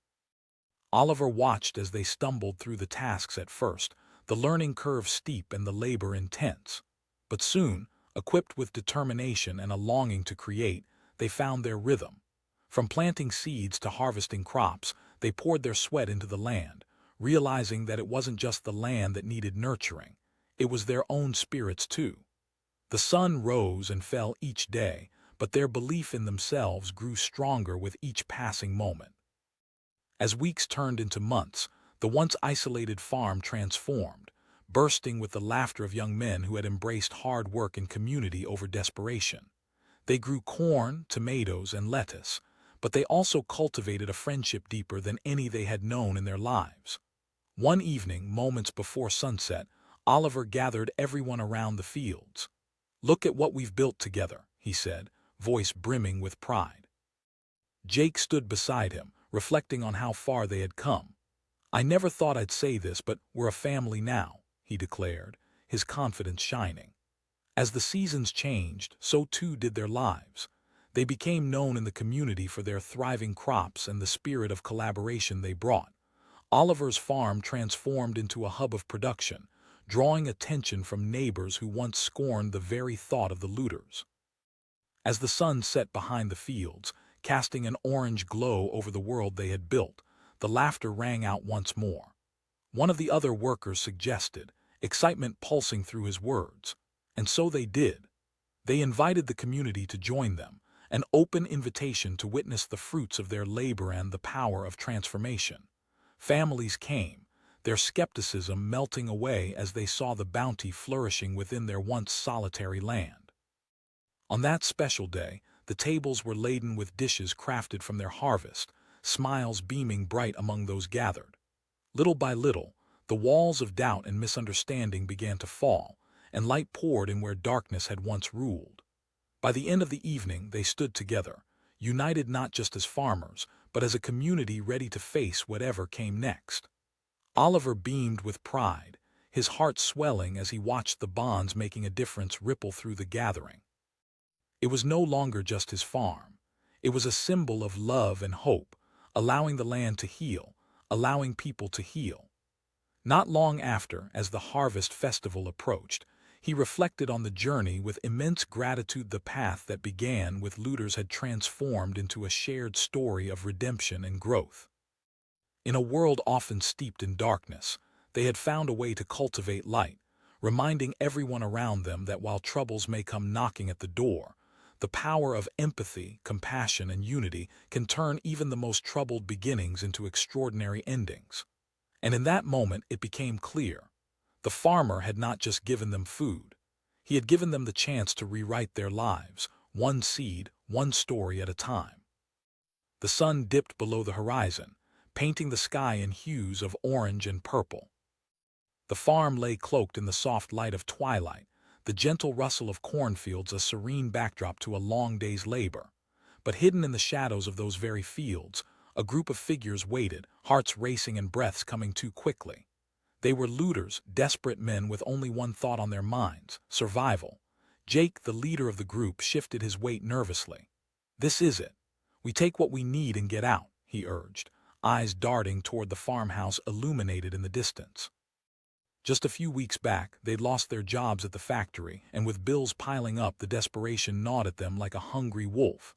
Speaker 1: Oliver watched as they stumbled through the tasks at first, the learning curve steep and the labor intense. But soon, equipped with determination and a longing to create, they found their rhythm. From planting seeds to harvesting crops, they poured their sweat into the land, realizing that it wasn't just the land that needed nurturing, it was their own spirits too. The sun rose and fell each day, but their belief in themselves grew stronger with each passing moment. As weeks turned into months, the once isolated farm transformed, bursting with the laughter of young men who had embraced hard work and community over desperation. They grew corn, tomatoes, and lettuce, but they also cultivated a friendship deeper than any they had known in their lives. One evening, moments before sunset, Oliver gathered everyone around the fields. "Look at what we've built together," he said, voice brimming with pride. Jake stood beside him, reflecting on how far they had come. "I never thought I'd say this, but we're a family now," he declared, his confidence shining. As the seasons changed, so too did their lives. They became known in the community for their thriving crops and the spirit of collaboration they brought. Oliver's farm transformed into a hub of production, drawing attention from neighbors who once scorned the very thought of the looters. As the sun set behind the fields, casting an orange glow over the world they had built, the laughter rang out once more. One of the other workers suggested, excitement pulsing through his words. And so they did. They invited the community to join them, an open invitation to witness the fruits of their labor and the power of transformation. Families came, their skepticism melting away as they saw the bounty flourishing within their once solitary land. On that special day, the tables were laden with dishes crafted from their harvest, smiles beaming bright among those gathered. Little by little, the walls of doubt and misunderstanding began to fall, and light poured in where darkness had once ruled. By the end of the evening, they stood together, united not just as farmers, but as a community ready to face whatever came next. Oliver beamed with pride, his heart swelling as he watched the bonds making a difference ripple through the gathering. It was no longer just his farm. It was a symbol of love and hope, allowing the land to heal, allowing people to heal. Not long after, as the harvest festival approached, he reflected on the journey with immense gratitude. The path that began with looters had transformed into a shared story of redemption and growth. In a world often steeped in darkness, they had found a way to cultivate light, reminding everyone around them that while troubles may come knocking at the door, the power of empathy, compassion, and unity can turn even the most troubled beginnings into extraordinary endings. And in that moment it became clear. The farmer had not just given them food. He had given them the chance to rewrite their lives, one seed, one story at a time. The sun dipped below the horizon, painting the sky in hues of orange and purple. The farm lay cloaked in the soft light of twilight, the gentle rustle of cornfields a serene backdrop to a long day's labor. But hidden in the shadows of those very fields, a group of figures waited, hearts racing and breaths coming too quickly. They were looters, desperate men with only one thought on their minds: survival. Jake, the leader of the group, shifted his weight nervously. "This is it. We take what we need and get out," he urged, eyes darting toward the farmhouse illuminated in the distance. Just a few weeks back, they'd lost their jobs at the factory, and with bills piling up, the desperation gnawed at them like a hungry wolf.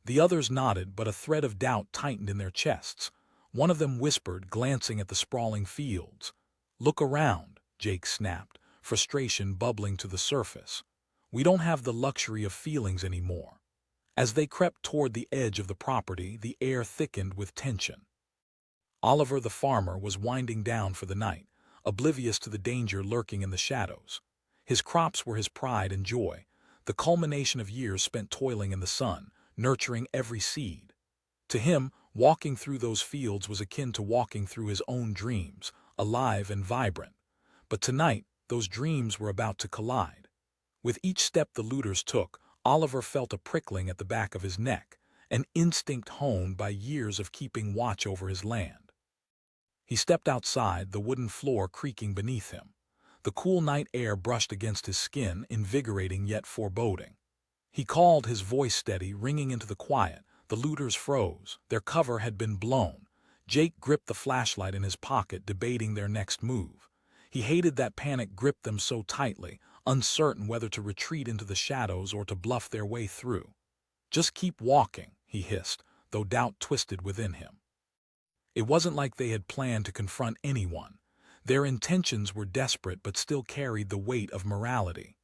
Speaker 1: The others nodded, but a thread of doubt tightened in their chests. One of them whispered, glancing at the sprawling fields. "Look around," Jake snapped, frustration bubbling to the surface. "We don't have the luxury of feelings anymore." As they crept toward the edge of the property, the air thickened with tension. Oliver the farmer was winding down for the night, oblivious to the danger lurking in the shadows. His crops were his pride and joy, the culmination of years spent toiling in the sun, nurturing every seed. To him, walking through those fields was akin to walking through his own dreams, alive and vibrant. But tonight, those dreams were about to collide. With each step the looters took, Oliver felt a prickling at the back of his neck, an instinct honed by years of keeping watch over his land. He stepped outside, the wooden floor creaking beneath him. The cool night air brushed against his skin, invigorating yet foreboding. He called, his voice steady, ringing into the quiet. The looters froze. Their cover had been blown. Jake gripped the flashlight in his pocket, debating their next move. He hated that panic gripped them so tightly, uncertain whether to retreat into the shadows or to bluff their way through. "Just keep walking," he hissed, though doubt twisted within him. It wasn't like they had planned to confront anyone. Their intentions were desperate but still carried the weight of morality.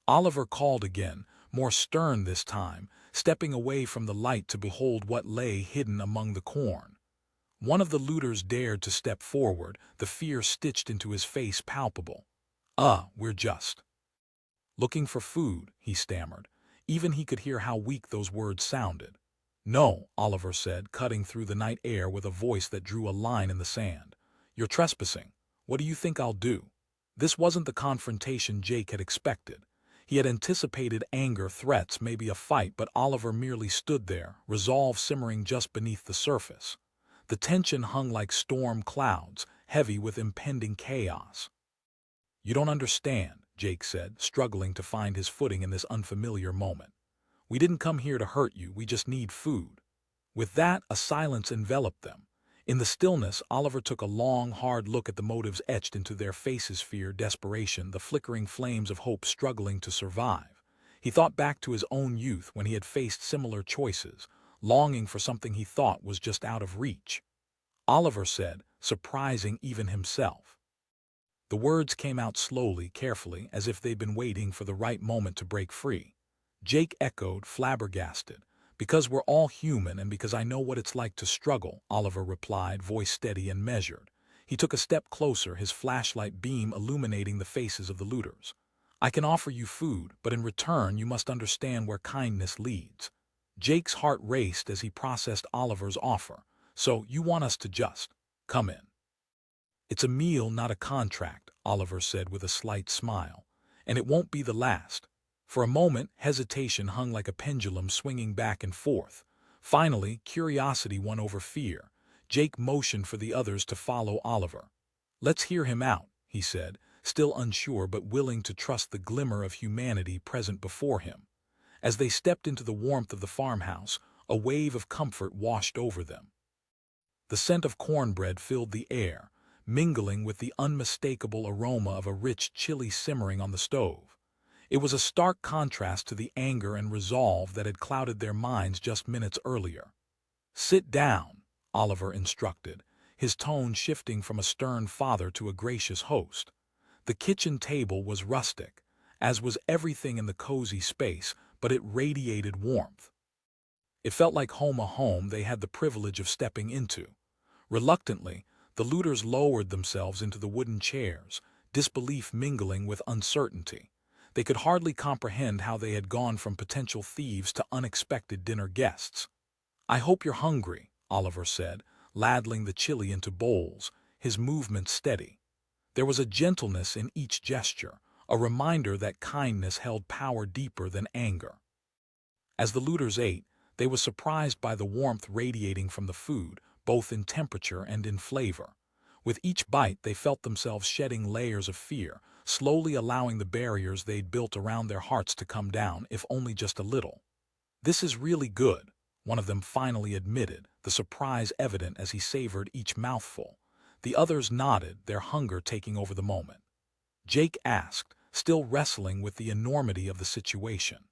Speaker 1: Oliver called again, more stern this time, stepping away from the light to behold what lay hidden among the corn. One of the looters dared to step forward, the fear stitched into his face palpable. We're just looking for food," he stammered. Even he could hear how weak those words sounded. "No," Oliver said, cutting through the night air with a voice that drew a line in the sand. "You're trespassing. What do you think I'll do?" This wasn't the confrontation Jake had expected. He had anticipated anger, threats, maybe a fight, but Oliver merely stood there, resolve simmering just beneath the surface. The tension hung like storm clouds, heavy with impending chaos. "You don't understand," Jake said, struggling to find his footing in this unfamiliar moment. "We didn't come here to hurt you, we just need food." With that, a silence enveloped them. In the stillness, Oliver took a long, hard look at the motives etched into their faces: fear, desperation, the flickering flames of hope struggling to survive. He thought back to his own youth when he had faced similar choices, longing for something he thought was just out of reach. Oliver said, surprising even himself. The words came out slowly, carefully, as if they'd been waiting for the right moment to break free. Jake echoed, flabbergasted. "Because we're all human and because I know what it's like to struggle," Oliver replied, voice steady and measured. He took a step closer, his flashlight beam illuminating the faces of the looters. "I can offer you food, but in return you must understand where kindness leads." Jake's heart raced as he processed Oliver's offer. "So you want us to just come in?" "It's a meal, not a contract," Oliver said with a slight smile. "And it won't be the last." For a moment, hesitation hung like a pendulum, swinging back and forth. Finally, curiosity won over fear. Jake motioned for the others to follow Oliver. "Let's hear him out," he said, still unsure but willing to trust the glimmer of humanity present before him. As they stepped into the warmth of the farmhouse, a wave of comfort washed over them. The scent of cornbread filled the air, mingling with the unmistakable aroma of a rich chili simmering on the stove. It was a stark contrast to the anger and resolve that had clouded their minds just minutes earlier. "Sit down," Oliver instructed, his tone shifting from a stern father to a gracious host. The kitchen table was rustic, as was everything in the cozy space, but it radiated warmth. It felt like home, a home they had the privilege of stepping into. Reluctantly, the looters lowered themselves into the wooden chairs, disbelief mingling with uncertainty. They could hardly comprehend how they had gone from potential thieves to unexpected dinner guests. "I hope you're hungry," Oliver said, ladling the chili into bowls, his movements steady. There was a gentleness in each gesture, a reminder that kindness held power deeper than anger. As the looters ate, they were surprised by the warmth radiating from the food, both in temperature and in flavor. With each bite, they felt themselves shedding layers of fear, slowly allowing the barriers they'd built around their hearts to come down, if only just a little. "This is really good," one of them finally admitted, the surprise evident as he savored each mouthful. The others nodded, their hunger taking over the moment. Jake asked, still wrestling with the enormity of the situation.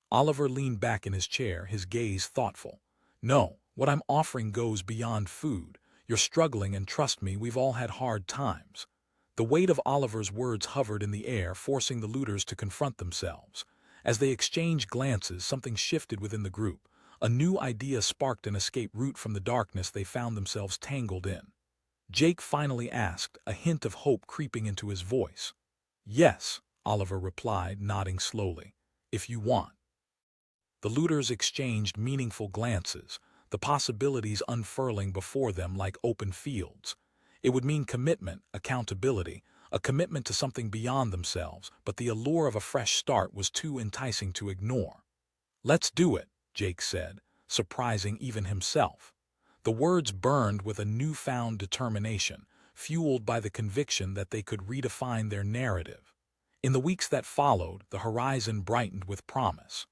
Speaker 1: Oliver leaned back in his chair, his gaze thoughtful. "No, what I'm offering goes beyond food. You're struggling, and trust me, we've all had hard times." The weight of Oliver's words hovered in the air, forcing the looters to confront themselves. As they exchanged glances, something shifted within the group. A new idea sparked an escape route from the darkness they found themselves tangled in. Jake finally asked, a hint of hope creeping into his voice. "Yes," Oliver replied, nodding slowly, "if you want." The looters exchanged meaningful glances, the possibilities unfurling before them like open fields. It would mean commitment, accountability, a commitment to something beyond themselves, but the allure of a fresh start was too enticing to ignore. "Let's do it," Jake said, surprising even himself. The words burned with a newfound determination, fueled by the conviction that they could redefine their narrative. In the weeks that followed, the horizon brightened with promise.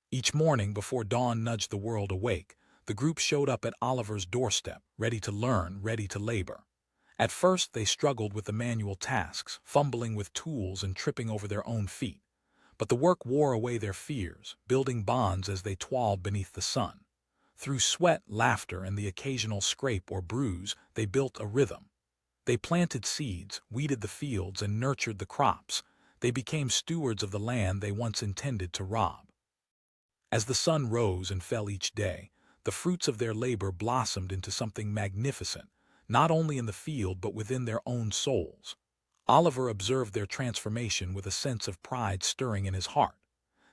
Speaker 1: Each morning before dawn nudged the world awake, the group showed up at Oliver's doorstep, ready to learn, ready to labor. At first, they struggled with the manual tasks, fumbling with tools and tripping over their own feet. But the work wore away their fears, building bonds as they toiled beneath the sun. Through sweat, laughter, and the occasional scrape or bruise, they built a rhythm. They planted seeds, weeded the fields, and nurtured the crops. They became stewards of the land they once intended to rob. As the sun rose and fell each day, the fruits of their labor blossomed into something magnificent, not only in the field but within their own souls. Oliver observed their transformation with a sense of pride stirring in his heart.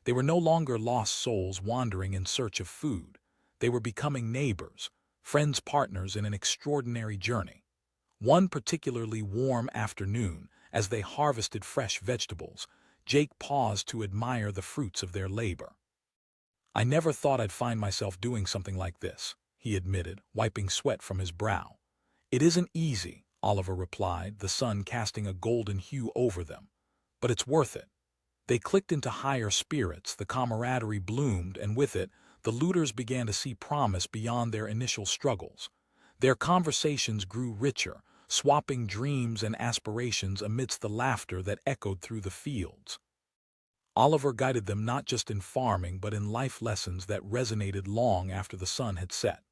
Speaker 1: They were no longer lost souls wandering in search of food. They were becoming neighbors, friends, partners in an extraordinary journey. One particularly warm afternoon, as they harvested fresh vegetables, Jake paused to admire the fruits of their labor. "I never thought I'd find myself doing something like this," he admitted, wiping sweat from his brow. "It isn't easy," Oliver replied, the sun casting a golden hue over them. "But it's worth it." They clicked into higher spirits, the camaraderie bloomed, and with it, the looters began to see promise beyond their initial struggles. Their conversations grew richer, swapping dreams and aspirations amidst the laughter that echoed through the fields. Oliver guided them not just in farming but in life lessons that resonated long after the sun had set.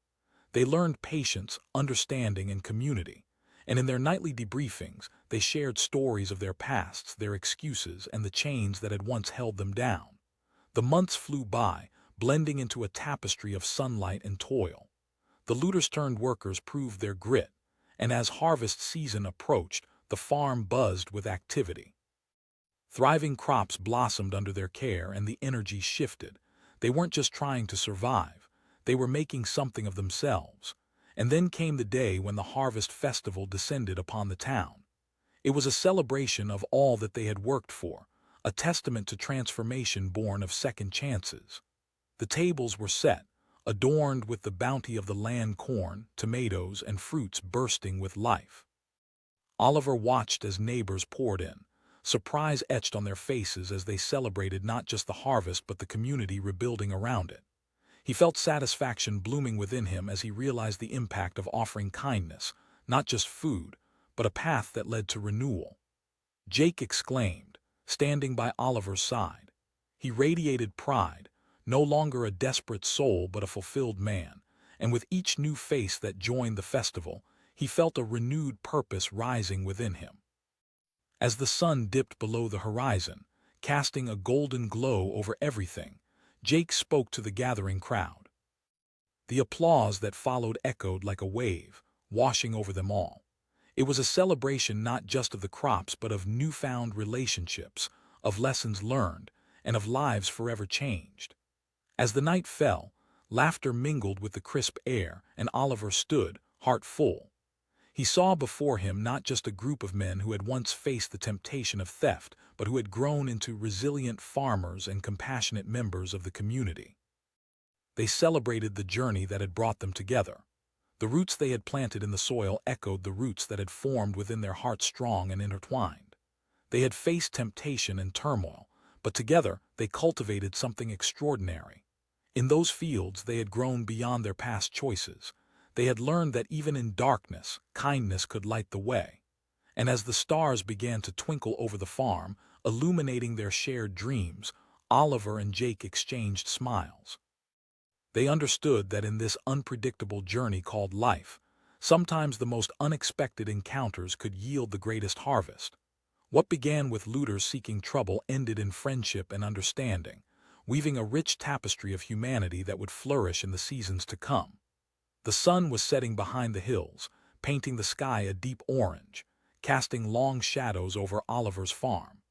Speaker 1: They learned patience, understanding, and community, and in their nightly debriefings, they shared stories of their pasts, their excuses, and the chains that had once held them down. The months flew by, blending into a tapestry of sunlight and toil. The looters-turned-workers proved their grit, and as harvest season approached, the farm buzzed with activity. Thriving crops blossomed under their care, and the energy shifted. They weren't just trying to survive. They were making something of themselves. And then came the day when the harvest festival descended upon the town. It was a celebration of all that they had worked for, a testament to transformation born of second chances. The tables were set, adorned with the bounty of the land, corn, tomatoes, and fruits bursting with life. Oliver watched as neighbors poured in, surprise etched on their faces as they celebrated not just the harvest but the community rebuilding around it. He felt satisfaction blooming within him as he realized the impact of offering kindness, not just food, but a path that led to renewal. Jake exclaimed, standing by Oliver's side. He radiated pride, no longer a desperate soul but a fulfilled man, and with each new face that joined the festival, he felt a renewed purpose rising within him. As the sun dipped below the horizon, casting a golden glow over everything, Jake spoke to the gathering crowd. The applause that followed echoed like a wave, washing over them all. It was a celebration not just of the crops but of newfound relationships, of lessons learned, and of lives forever changed. As the night fell, laughter mingled with the crisp air, and Oliver stood, heart full. He saw before him not just a group of men who had once faced the temptation of theft, but who had grown into resilient farmers and compassionate members of the community. They celebrated the journey that had brought them together. The roots they had planted in the soil echoed the roots that had formed within their hearts, strong and intertwined. They had faced temptation and turmoil, but together they cultivated something extraordinary. In those fields they had grown beyond their past choices. They had learned that even in darkness, kindness could light the way. And as the stars began to twinkle over the farm, illuminating their shared dreams, Oliver and Jake exchanged smiles. They understood that in this unpredictable journey called life, sometimes the most unexpected encounters could yield the greatest harvest. What began with looters seeking trouble ended in friendship and understanding, weaving a rich tapestry of humanity that would flourish in the seasons to come. The sun was setting behind the hills, painting the sky a deep orange, casting long shadows over Oliver's farm.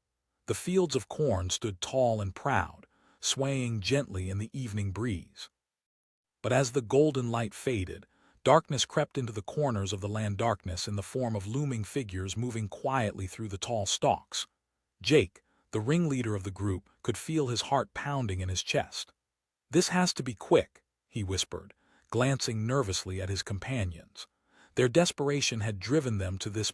Speaker 1: The fields of corn stood tall and proud, swaying gently in the evening breeze. But as the golden light faded, darkness crept into the corners of the land, darkness in the form of looming figures moving quietly through the tall stalks. Jake, the ringleader of the group, could feel his heart pounding in his chest. "This has to be quick," he whispered, glancing nervously at his companions. Their desperation had driven them to this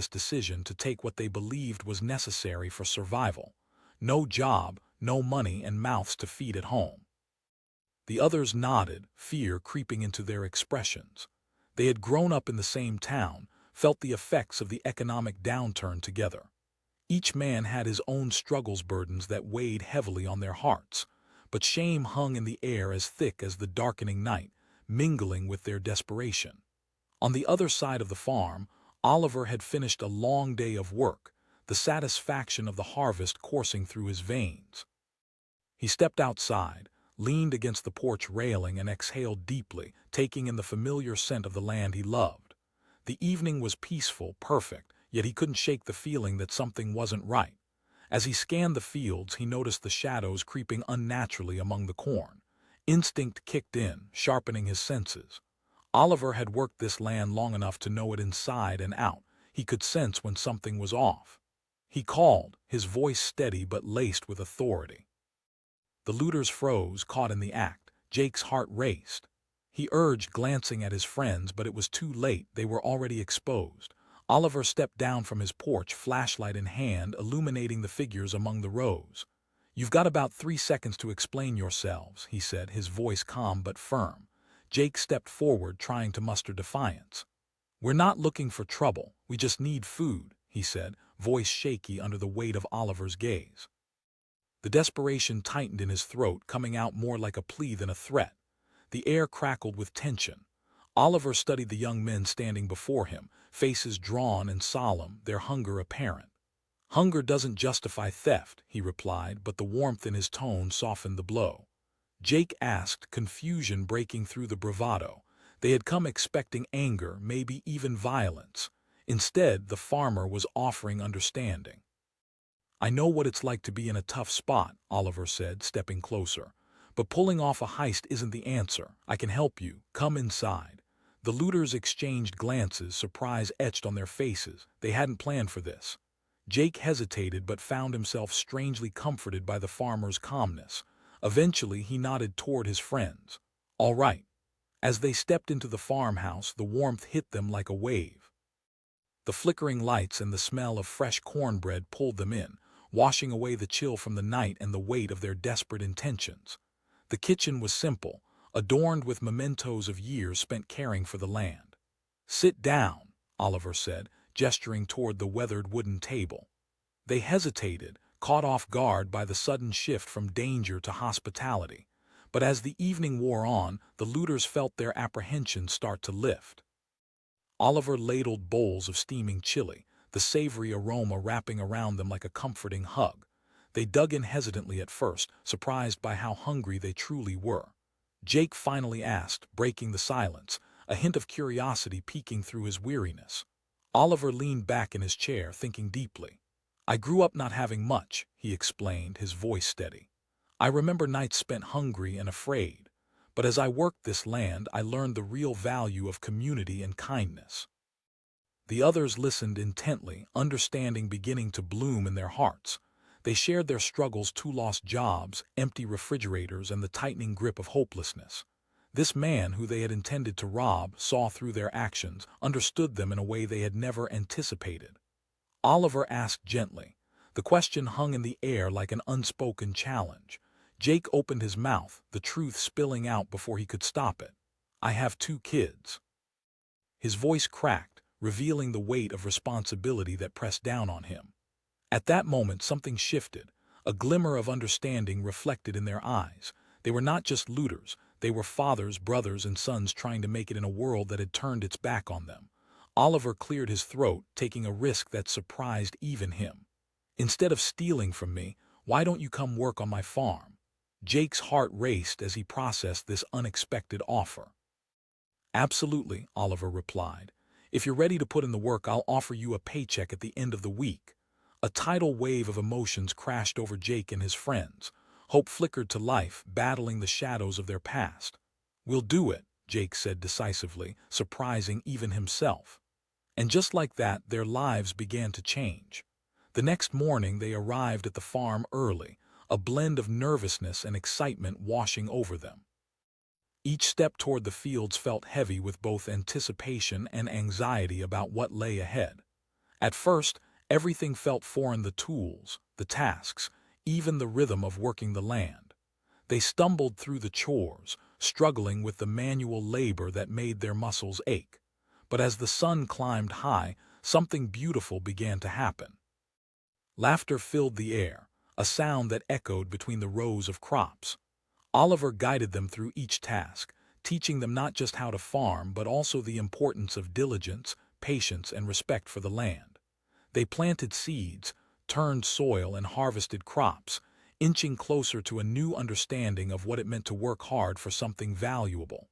Speaker 1: decision to take what they believed was necessary for survival. No job, no money, and mouths to feed at home. The others nodded, fear creeping into their expressions. They had grown up in the same town, felt the effects of the economic downturn together. Each man had his own burdens that weighed heavily on their hearts, but shame hung in the air as thick as the darkening night, mingling with their desperation. On the other side of the farm, Oliver had finished a long day of work, the satisfaction of the harvest coursing through his veins. He stepped outside, leaned against the porch railing, and exhaled deeply, taking in the familiar scent of the land he loved. The evening was peaceful, perfect, yet he couldn't shake the feeling that something wasn't right. As he scanned the fields, he noticed the shadows creeping unnaturally among the corn. Instinct kicked in, sharpening his senses. Oliver had worked this land long enough to know it inside and out. He could sense when something was off. He called, his voice steady but laced with authority. The looters froze, caught in the act. Jake's heart raced. He urged, glancing at his friends, but it was too late. They were already exposed. Oliver stepped down from his porch, flashlight in hand, illuminating the figures among the rows. "You've got about 3 seconds to explain yourselves," he said, his voice calm but firm. Jake stepped forward, trying to muster defiance. "We're not looking for trouble. We just need food," he said, voice shaky under the weight of Oliver's gaze. The desperation tightened in his throat, coming out more like a plea than a threat. The air crackled with tension. Oliver studied the young men standing before him, faces drawn and solemn, their hunger apparent. "Hunger doesn't justify theft," he replied, but the warmth in his tone softened the blow. Jake asked, confusion breaking through the bravado. They had come expecting anger, maybe even violence. Instead, the farmer was offering understanding. "I know what it's like to be in a tough spot," Oliver said, stepping closer. "But pulling off a heist isn't the answer. I can help you. Come inside." The looters exchanged glances, surprise etched on their faces. They hadn't planned for this. Jake hesitated but found himself strangely comforted by the farmer's calmness. Eventually, he nodded toward his friends. "All right." As they stepped into the farmhouse, the warmth hit them like a wave. The flickering lights and the smell of fresh cornbread pulled them in, washing away the chill from the night and the weight of their desperate intentions. The kitchen was simple, adorned with mementos of years spent caring for the land. "Sit down," Oliver said, gesturing toward the weathered wooden table. They hesitated, caught off guard by the sudden shift from danger to hospitality. But as the evening wore on, the looters felt their apprehensions start to lift. Oliver ladled bowls of steaming chili, the savory aroma wrapping around them like a comforting hug. They dug in hesitantly at first, surprised by how hungry they truly were. Jake finally asked, breaking the silence, a hint of curiosity peeking through his weariness. Oliver leaned back in his chair, thinking deeply. "I grew up not having much," he explained, his voice steady. "I remember nights spent hungry and afraid. But as I worked this land, I learned the real value of community and kindness." The others listened intently, understanding beginning to bloom in their hearts. They shared their struggles: 2 lost jobs, empty refrigerators, and the tightening grip of hopelessness. This man, who they had intended to rob, saw through their actions, understood them in a way they had never anticipated. Oliver asked gently. The question hung in the air like an unspoken challenge. Jake opened his mouth, the truth spilling out before he could stop it. "I have 2 kids." His voice cracked, revealing the weight of responsibility that pressed down on him. At that moment, something shifted. A glimmer of understanding reflected in their eyes. They were not just looters. They were fathers, brothers, and sons trying to make it in a world that had turned its back on them. Oliver cleared his throat, taking a risk that surprised even him. "Instead of stealing from me, why don't you come work on my farm?" Jake's heart raced as he processed this unexpected offer. "Absolutely," Oliver replied. "If you're ready to put in the work, I'll offer you a paycheck at the end of the week." A tidal wave of emotions crashed over Jake and his friends. Hope flickered to life, battling the shadows of their past. "We'll do it," Jake said decisively, surprising even himself. And just like that, their lives began to change. The next morning they arrived at the farm early, a blend of nervousness and excitement washing over them. Each step toward the fields felt heavy with both anticipation and anxiety about what lay ahead. At first, everything felt foreign: the tools, the tasks, even the rhythm of working the land. They stumbled through the chores, struggling with the manual labor that made their muscles ache. But as the sun climbed high, something beautiful began to happen. Laughter filled the air, a sound that echoed between the rows of crops. Oliver guided them through each task, teaching them not just how to farm but also the importance of diligence, patience, and respect for the land. They planted seeds, turned soil, and harvested crops, inching closer to a new understanding of what it meant to work hard for something valuable.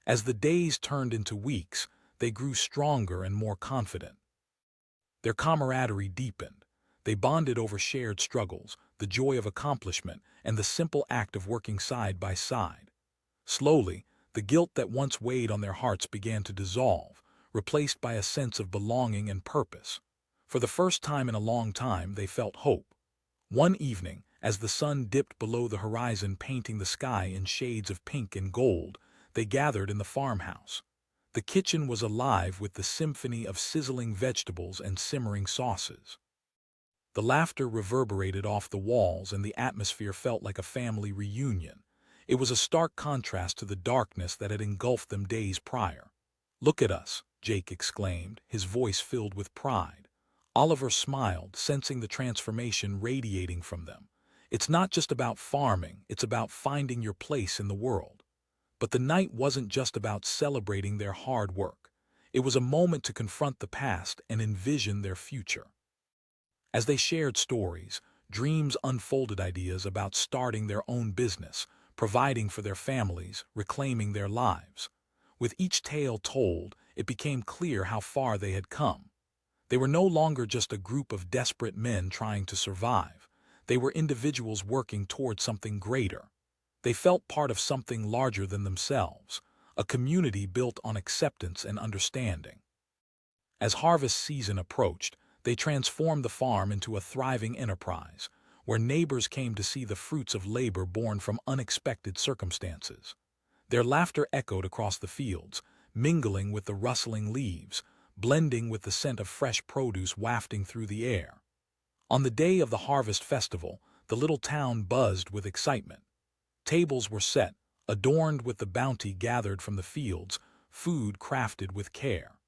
Speaker 1: As the days turned into weeks, they grew stronger and more confident. Their camaraderie deepened. They bonded over shared struggles, the joy of accomplishment, and the simple act of working side by side. Slowly, the guilt that once weighed on their hearts began to dissolve, replaced by a sense of belonging and purpose. For the first time in a long time, they felt hope. One evening, as the sun dipped below the horizon, painting the sky in shades of pink and gold, they gathered in the farmhouse. The kitchen was alive with the symphony of sizzling vegetables and simmering sauces. The laughter reverberated off the walls, and the atmosphere felt like a family reunion. It was a stark contrast to the darkness that had engulfed them days prior. "Look at us," Jake exclaimed, his voice filled with pride. Oliver smiled, sensing the transformation radiating from them. "It's not just about farming, it's about finding your place in the world." But the night wasn't just about celebrating their hard work. It was a moment to confront the past and envision their future. As they shared stories, dreams unfolded: ideas about starting their own business, providing for their families, reclaiming their lives. With each tale told, it became clear how far they had come. They were no longer just a group of desperate men trying to survive. They were individuals working toward something greater. They felt part of something larger than themselves, a community built on acceptance and understanding. As harvest season approached, they transformed the farm into a thriving enterprise, where neighbors came to see the fruits of labor born from unexpected circumstances. Their laughter echoed across the fields, mingling with the rustling leaves, blending with the scent of fresh produce wafting through the air. On the day of the harvest festival, the little town buzzed with excitement. Tables were set, adorned with the bounty gathered from the fields, food crafted with care.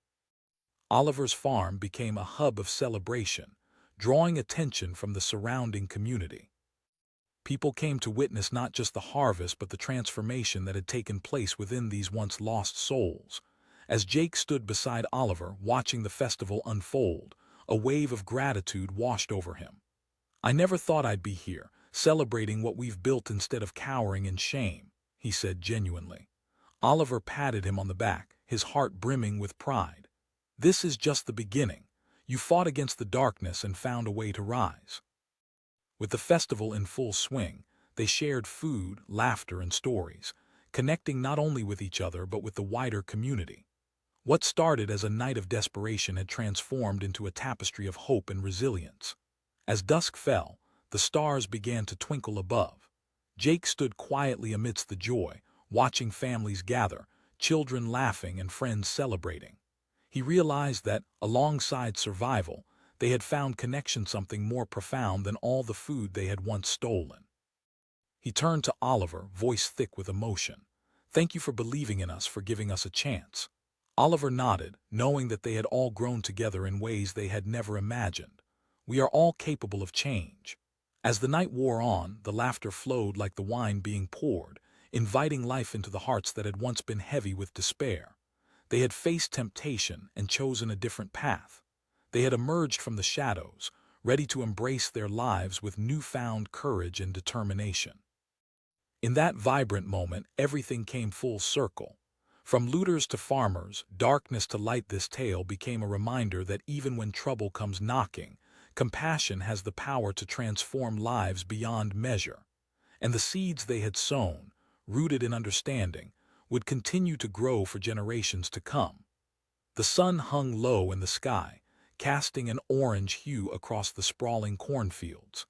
Speaker 1: Oliver's farm became a hub of celebration, drawing attention from the surrounding community. People came to witness not just the harvest but the transformation that had taken place within these once lost souls. As Jake stood beside Oliver, watching the festival unfold, a wave of gratitude washed over him. "I never thought I'd be here, celebrating what we've built instead of cowering in shame," he said genuinely. Oliver patted him on the back, his heart brimming with pride. "This is just the beginning. You fought against the darkness and found a way to rise." With the festival in full swing, they shared food, laughter, and stories, connecting not only with each other but with the wider community. What started as a night of desperation had transformed into a tapestry of hope and resilience. As dusk fell, the stars began to twinkle above. Jake stood quietly amidst the joy, watching families gather, children laughing and friends celebrating. He realized that, alongside survival, they had found connection, something more profound than all the food they had once stolen. He turned to Oliver, voice thick with emotion. "Thank you for believing in us, for giving us a chance." Oliver nodded, knowing that they had all grown together in ways they had never imagined. "We are all capable of change." As the night wore on, the laughter flowed like the wine being poured, inviting life into the hearts that had once been heavy with despair. They had faced temptation and chosen a different path. They had emerged from the shadows, ready to embrace their lives with newfound courage and determination. In that vibrant moment, everything came full circle. From looters to farmers, darkness to light, this tale became a reminder that even when trouble comes knocking, compassion has the power to transform lives beyond measure. And the seeds they had sown, rooted in understanding, would continue to grow for generations to come. The sun hung low in the sky, casting an orange hue across the sprawling cornfields.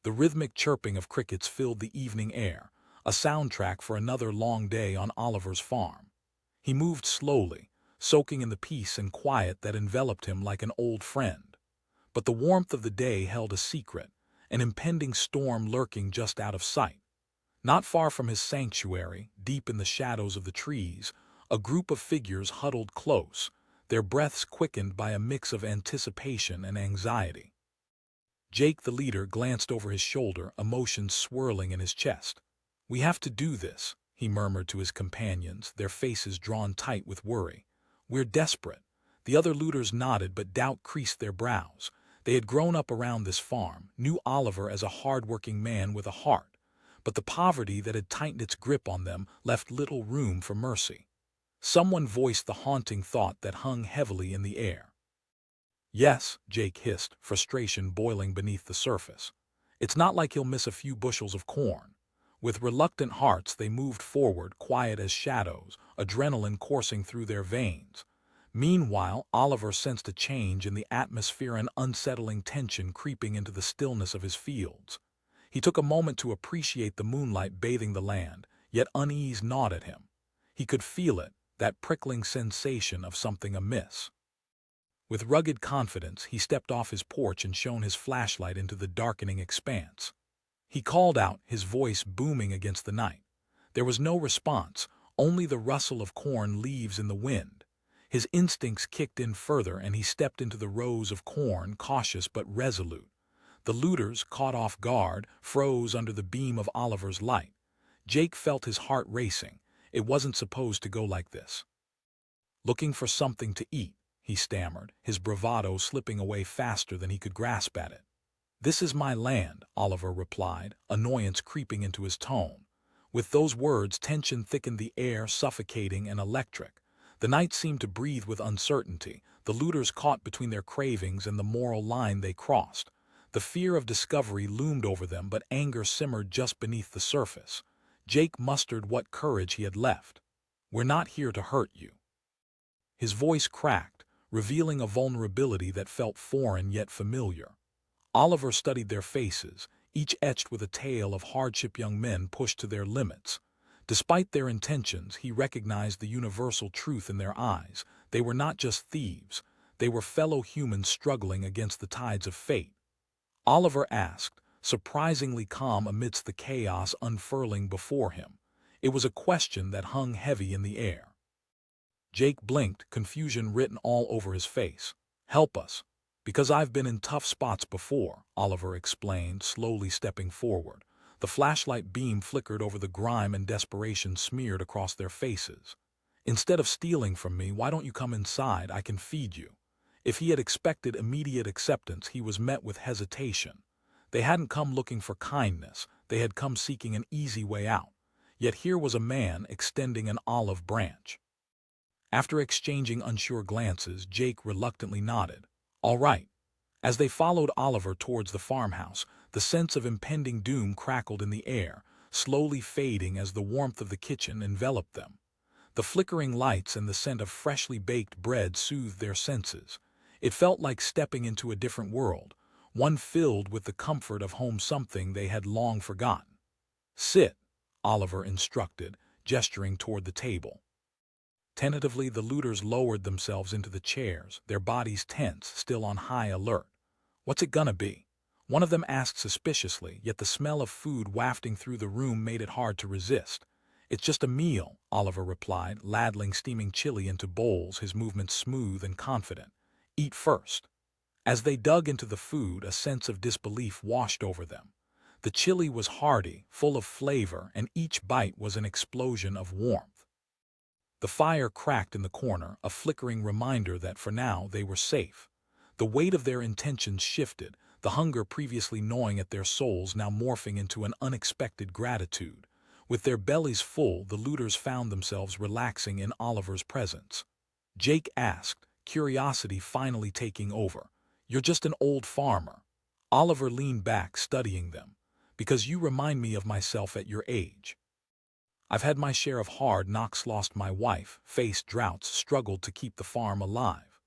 Speaker 1: The rhythmic chirping of crickets filled the evening air, a soundtrack for another long day on Oliver's farm. He moved slowly, soaking in the peace and quiet that enveloped him like an old friend. But the warmth of the day held a secret, an impending storm lurking just out of sight. Not far from his sanctuary, deep in the shadows of the trees, a group of figures huddled close, their breaths quickened by a mix of anticipation and anxiety. Jake, the leader, glanced over his shoulder, emotions swirling in his chest. "We have to do this," he murmured to his companions, their faces drawn tight with worry. "We're desperate." The other looters nodded, but doubt creased their brows. They had grown up around this farm, knew Oliver as a hard-working man with a heart, but the poverty that had tightened its grip on them left little room for mercy. Someone voiced the haunting thought that hung heavily in the air. "Yes," Jake hissed, frustration boiling beneath the surface. "It's not like he'll miss a few bushels of corn." With reluctant hearts they moved forward, quiet as shadows, adrenaline coursing through their veins. Meanwhile, Oliver sensed a change in the atmosphere, an unsettling tension creeping into the stillness of his fields. He took a moment to appreciate the moonlight bathing the land, yet unease gnawed at him. He could feel it, that prickling sensation of something amiss. With rugged confidence, he stepped off his porch and shone his flashlight into the darkening expanse. He called out, his voice booming against the night. There was no response, only the rustle of corn leaves in the wind. His instincts kicked in further, and he stepped into the rows of corn, cautious but resolute. The looters, caught off guard, froze under the beam of Oliver's light. Jake felt his heart racing. It wasn't supposed to go like this. "Looking for something to eat," he stammered, his bravado slipping away faster than he could grasp at it. "This is my land," Oliver replied, annoyance creeping into his tone. With those words, tension thickened the air, suffocating and electric. The night seemed to breathe with uncertainty, the looters caught between their cravings and the moral line they crossed. The fear of discovery loomed over them, but anger simmered just beneath the surface. Jake mustered what courage he had left. "We're not here to hurt you." His voice cracked, revealing a vulnerability that felt foreign yet familiar. Oliver studied their faces, each etched with a tale of hardship, young men pushed to their limits. Despite their intentions, he recognized the universal truth in their eyes. They were not just thieves, they were fellow humans struggling against the tides of fate. Oliver asked, surprisingly calm amidst the chaos unfurling before him. It was a question that hung heavy in the air. Jake blinked, confusion written all over his face. "Help us. Because I've been in tough spots before," Oliver explained, slowly stepping forward. The flashlight beam flickered over the grime and desperation smeared across their faces. "Instead of stealing from me, why don't you come inside? I can feed you." If he had expected immediate acceptance, he was met with hesitation. They hadn't come looking for kindness, they had come seeking an easy way out. Yet here was a man extending an olive branch. After exchanging unsure glances, Jake reluctantly nodded. "All right." As they followed Oliver towards the farmhouse, the sense of impending doom crackled in the air, slowly fading as the warmth of the kitchen enveloped them. The flickering lights and the scent of freshly baked bread soothed their senses. It felt like stepping into a different world, one filled with the comfort of home, something they had long forgotten. "Sit," Oliver instructed, gesturing toward the table. Tentatively, the looters lowered themselves into the chairs, their bodies tense, still on high alert. "What's it gonna be?" one of them asked suspiciously, yet the smell of food wafting through the room made it hard to resist. "It's just a meal," Oliver replied, ladling steaming chili into bowls, his movements smooth and confident. "Eat first." As they dug into the food, a sense of disbelief washed over them. The chili was hearty, full of flavor, and each bite was an explosion of warmth. The fire cracked in the corner, a flickering reminder that for now they were safe. The weight of their intentions shifted, the hunger previously gnawing at their souls now morphing into an unexpected gratitude. With their bellies full, the looters found themselves relaxing in Oliver's presence. Jake asked, curiosity finally taking over, "You're just an old farmer." Oliver leaned back, studying them. "Because you remind me of myself at your age. I've had my share of hard knocks, lost my wife, faced droughts, struggled to keep the farm alive."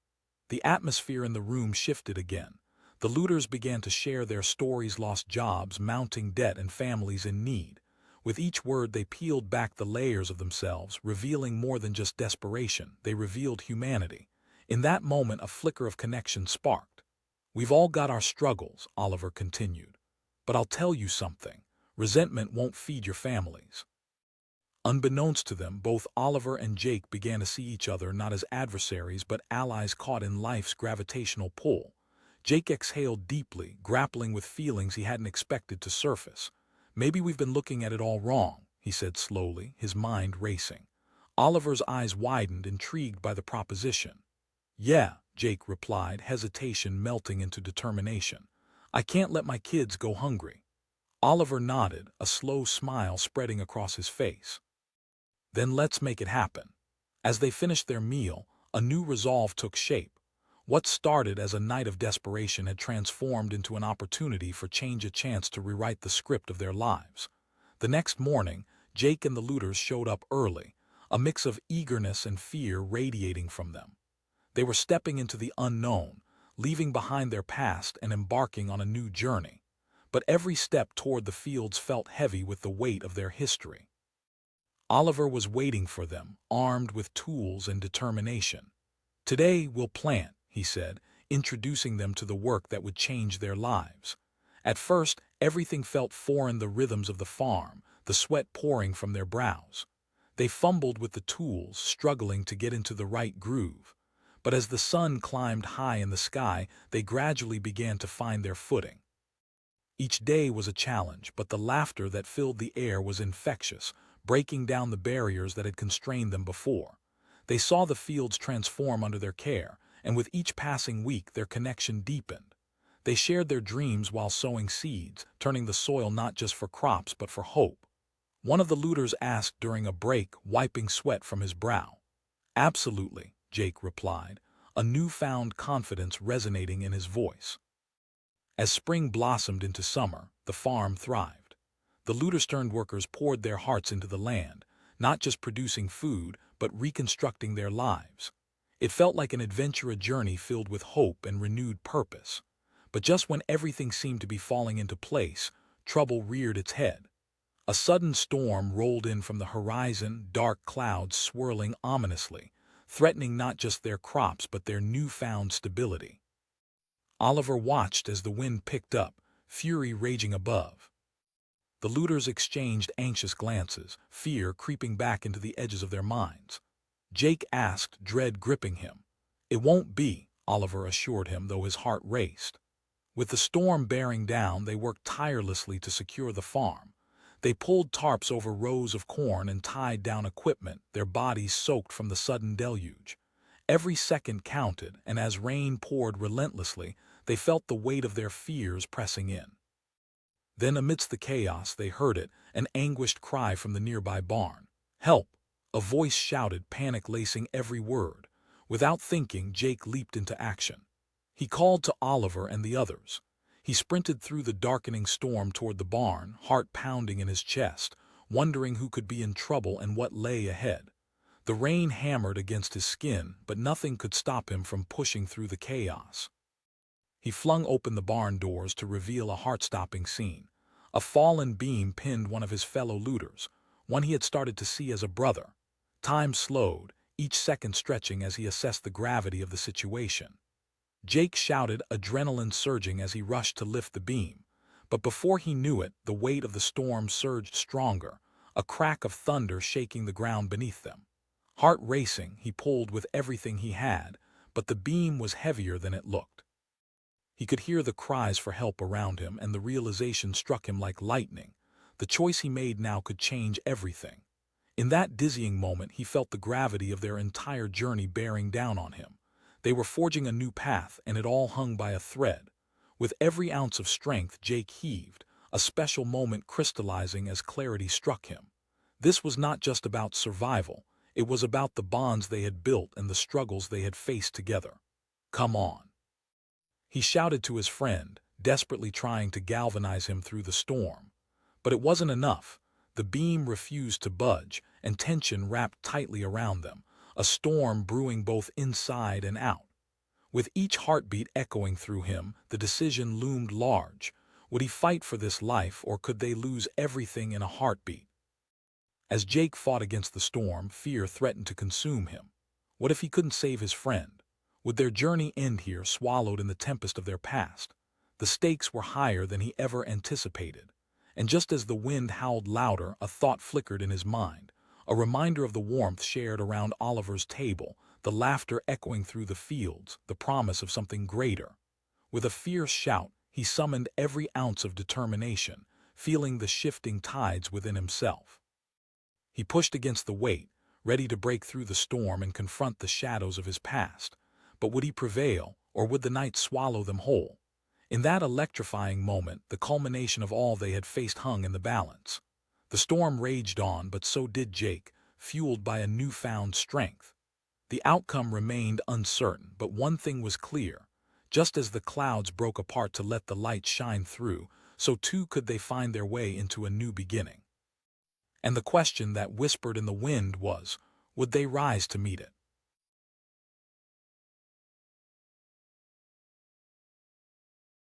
Speaker 1: The atmosphere in the room shifted again. The looters began to share their stories, lost jobs, mounting debt, and families in need. With each word they peeled back the layers of themselves, revealing more than just desperation. They revealed humanity. In that moment a flicker of connection sparked. "We've all got our struggles," Oliver continued. "But I'll tell you something. Resentment won't feed your families." Unbeknownst to them, both Oliver and Jake began to see each other not as adversaries but allies caught in life's gravitational pull. Jake exhaled deeply, grappling with feelings he hadn't expected to surface. "Maybe we've been looking at it all wrong," he said slowly, his mind racing. Oliver's eyes widened, intrigued by the proposition. "Yeah," Jake replied, hesitation melting into determination. "I can't let my kids go hungry." Oliver nodded, a slow smile spreading across his face. "Then let's make it happen." As they finished their meal, a new resolve took shape. What started as a night of desperation had transformed into an opportunity for change, a chance to rewrite the script of their lives. The next morning, Jake and the looters showed up early, a mix of eagerness and fear radiating from them. They were stepping into the unknown, leaving behind their past and embarking on a new journey. But every step toward the fields felt heavy with the weight of their history. Oliver was waiting for them, armed with tools and determination. "Today we'll plant," he said, introducing them to the work that would change their lives. At first, everything felt foreign, the rhythms of the farm, the sweat pouring from their brows. They fumbled with the tools, struggling to get into the right groove. But as the sun climbed high in the sky, they gradually began to find their footing. Each day was a challenge, but the laughter that filled the air was infectious, breaking down the barriers that had constrained them before. They saw the fields transform under their care, and with each passing week their connection deepened. They shared their dreams while sowing seeds, turning the soil not just for crops but for hope. One of the looters asked during a break, wiping sweat from his brow. "Absolutely," Jake replied, a newfound confidence resonating in his voice. As spring blossomed into summer, the farm thrived. The looter-turned workers poured their hearts into the land, not just producing food, but reconstructing their lives. It felt like an adventure, a journey filled with hope and renewed purpose. But just when everything seemed to be falling into place, trouble reared its head. A sudden storm rolled in from the horizon, dark clouds swirling ominously, threatening not just their crops but their newfound stability. Oliver watched as the wind picked up, fury raging above. The looters exchanged anxious glances, fear creeping back into the edges of their minds. Jake asked, dread gripping him. "It won't be," Oliver assured him, though his heart raced. With the storm bearing down, they worked tirelessly to secure the farm. They pulled tarps over rows of corn and tied down equipment, their bodies soaked from the sudden deluge. Every second counted, and as rain poured relentlessly, they felt the weight of their fears pressing in. Then amidst the chaos they heard it, an anguished cry from the nearby barn. "Help!" A voice shouted, panic lacing every word. Without thinking, Jake leaped into action. He called to Oliver and the others. He sprinted through the darkening storm toward the barn, heart pounding in his chest, wondering who could be in trouble and what lay ahead. The rain hammered against his skin, but nothing could stop him from pushing through the chaos. He flung open the barn doors to reveal a heart-stopping scene. A fallen beam pinned one of his fellow looters, one he had started to see as a brother. Time slowed, each second stretching as he assessed the gravity of the situation. Jake shouted, adrenaline surging as he rushed to lift the beam. But before he knew it, the weight of the storm surged stronger, a crack of thunder shaking the ground beneath them. Heart racing, he pulled with everything he had, but the beam was heavier than it looked. He could hear the cries for help around him, and the realization struck him like lightning. The choice he made now could change everything. In that dizzying moment, he felt the gravity of their entire journey bearing down on him. They were forging a new path, and it all hung by a thread. With every ounce of strength, Jake heaved, a special moment crystallizing as clarity struck him. This was not just about survival. It was about the bonds they had built and the struggles they had faced together. "Come on," he shouted to his friend, desperately trying to galvanize him through the storm. But it wasn't enough. The beam refused to budge, and tension wrapped tightly around them, a storm brewing both inside and out. With each heartbeat echoing through him, the decision loomed large. Would he fight for this life, or could they lose everything in a heartbeat? As Jake fought against the storm, fear threatened to consume him. What if he couldn't save his friend? Would their journey end here, swallowed in the tempest of their past? The stakes were higher than he ever anticipated. And just as the wind howled louder, a thought flickered in his mind, a reminder of the warmth shared around Oliver's table, the laughter echoing through the fields, the promise of something greater. With a fierce shout, he summoned every ounce of determination, feeling the shifting tides within himself. He pushed against the weight, ready to break through the storm and confront the shadows of his past. But would he prevail, or would the night swallow them whole? In that electrifying moment, the culmination of all they had faced hung in the balance. The storm raged on, but so did Jake, fueled by a newfound strength. The outcome remained uncertain, but one thing was clear. Just as the clouds broke apart to let the light shine through, so too could they find their way into a new beginning. And the question that whispered in the wind was, would they rise to meet it?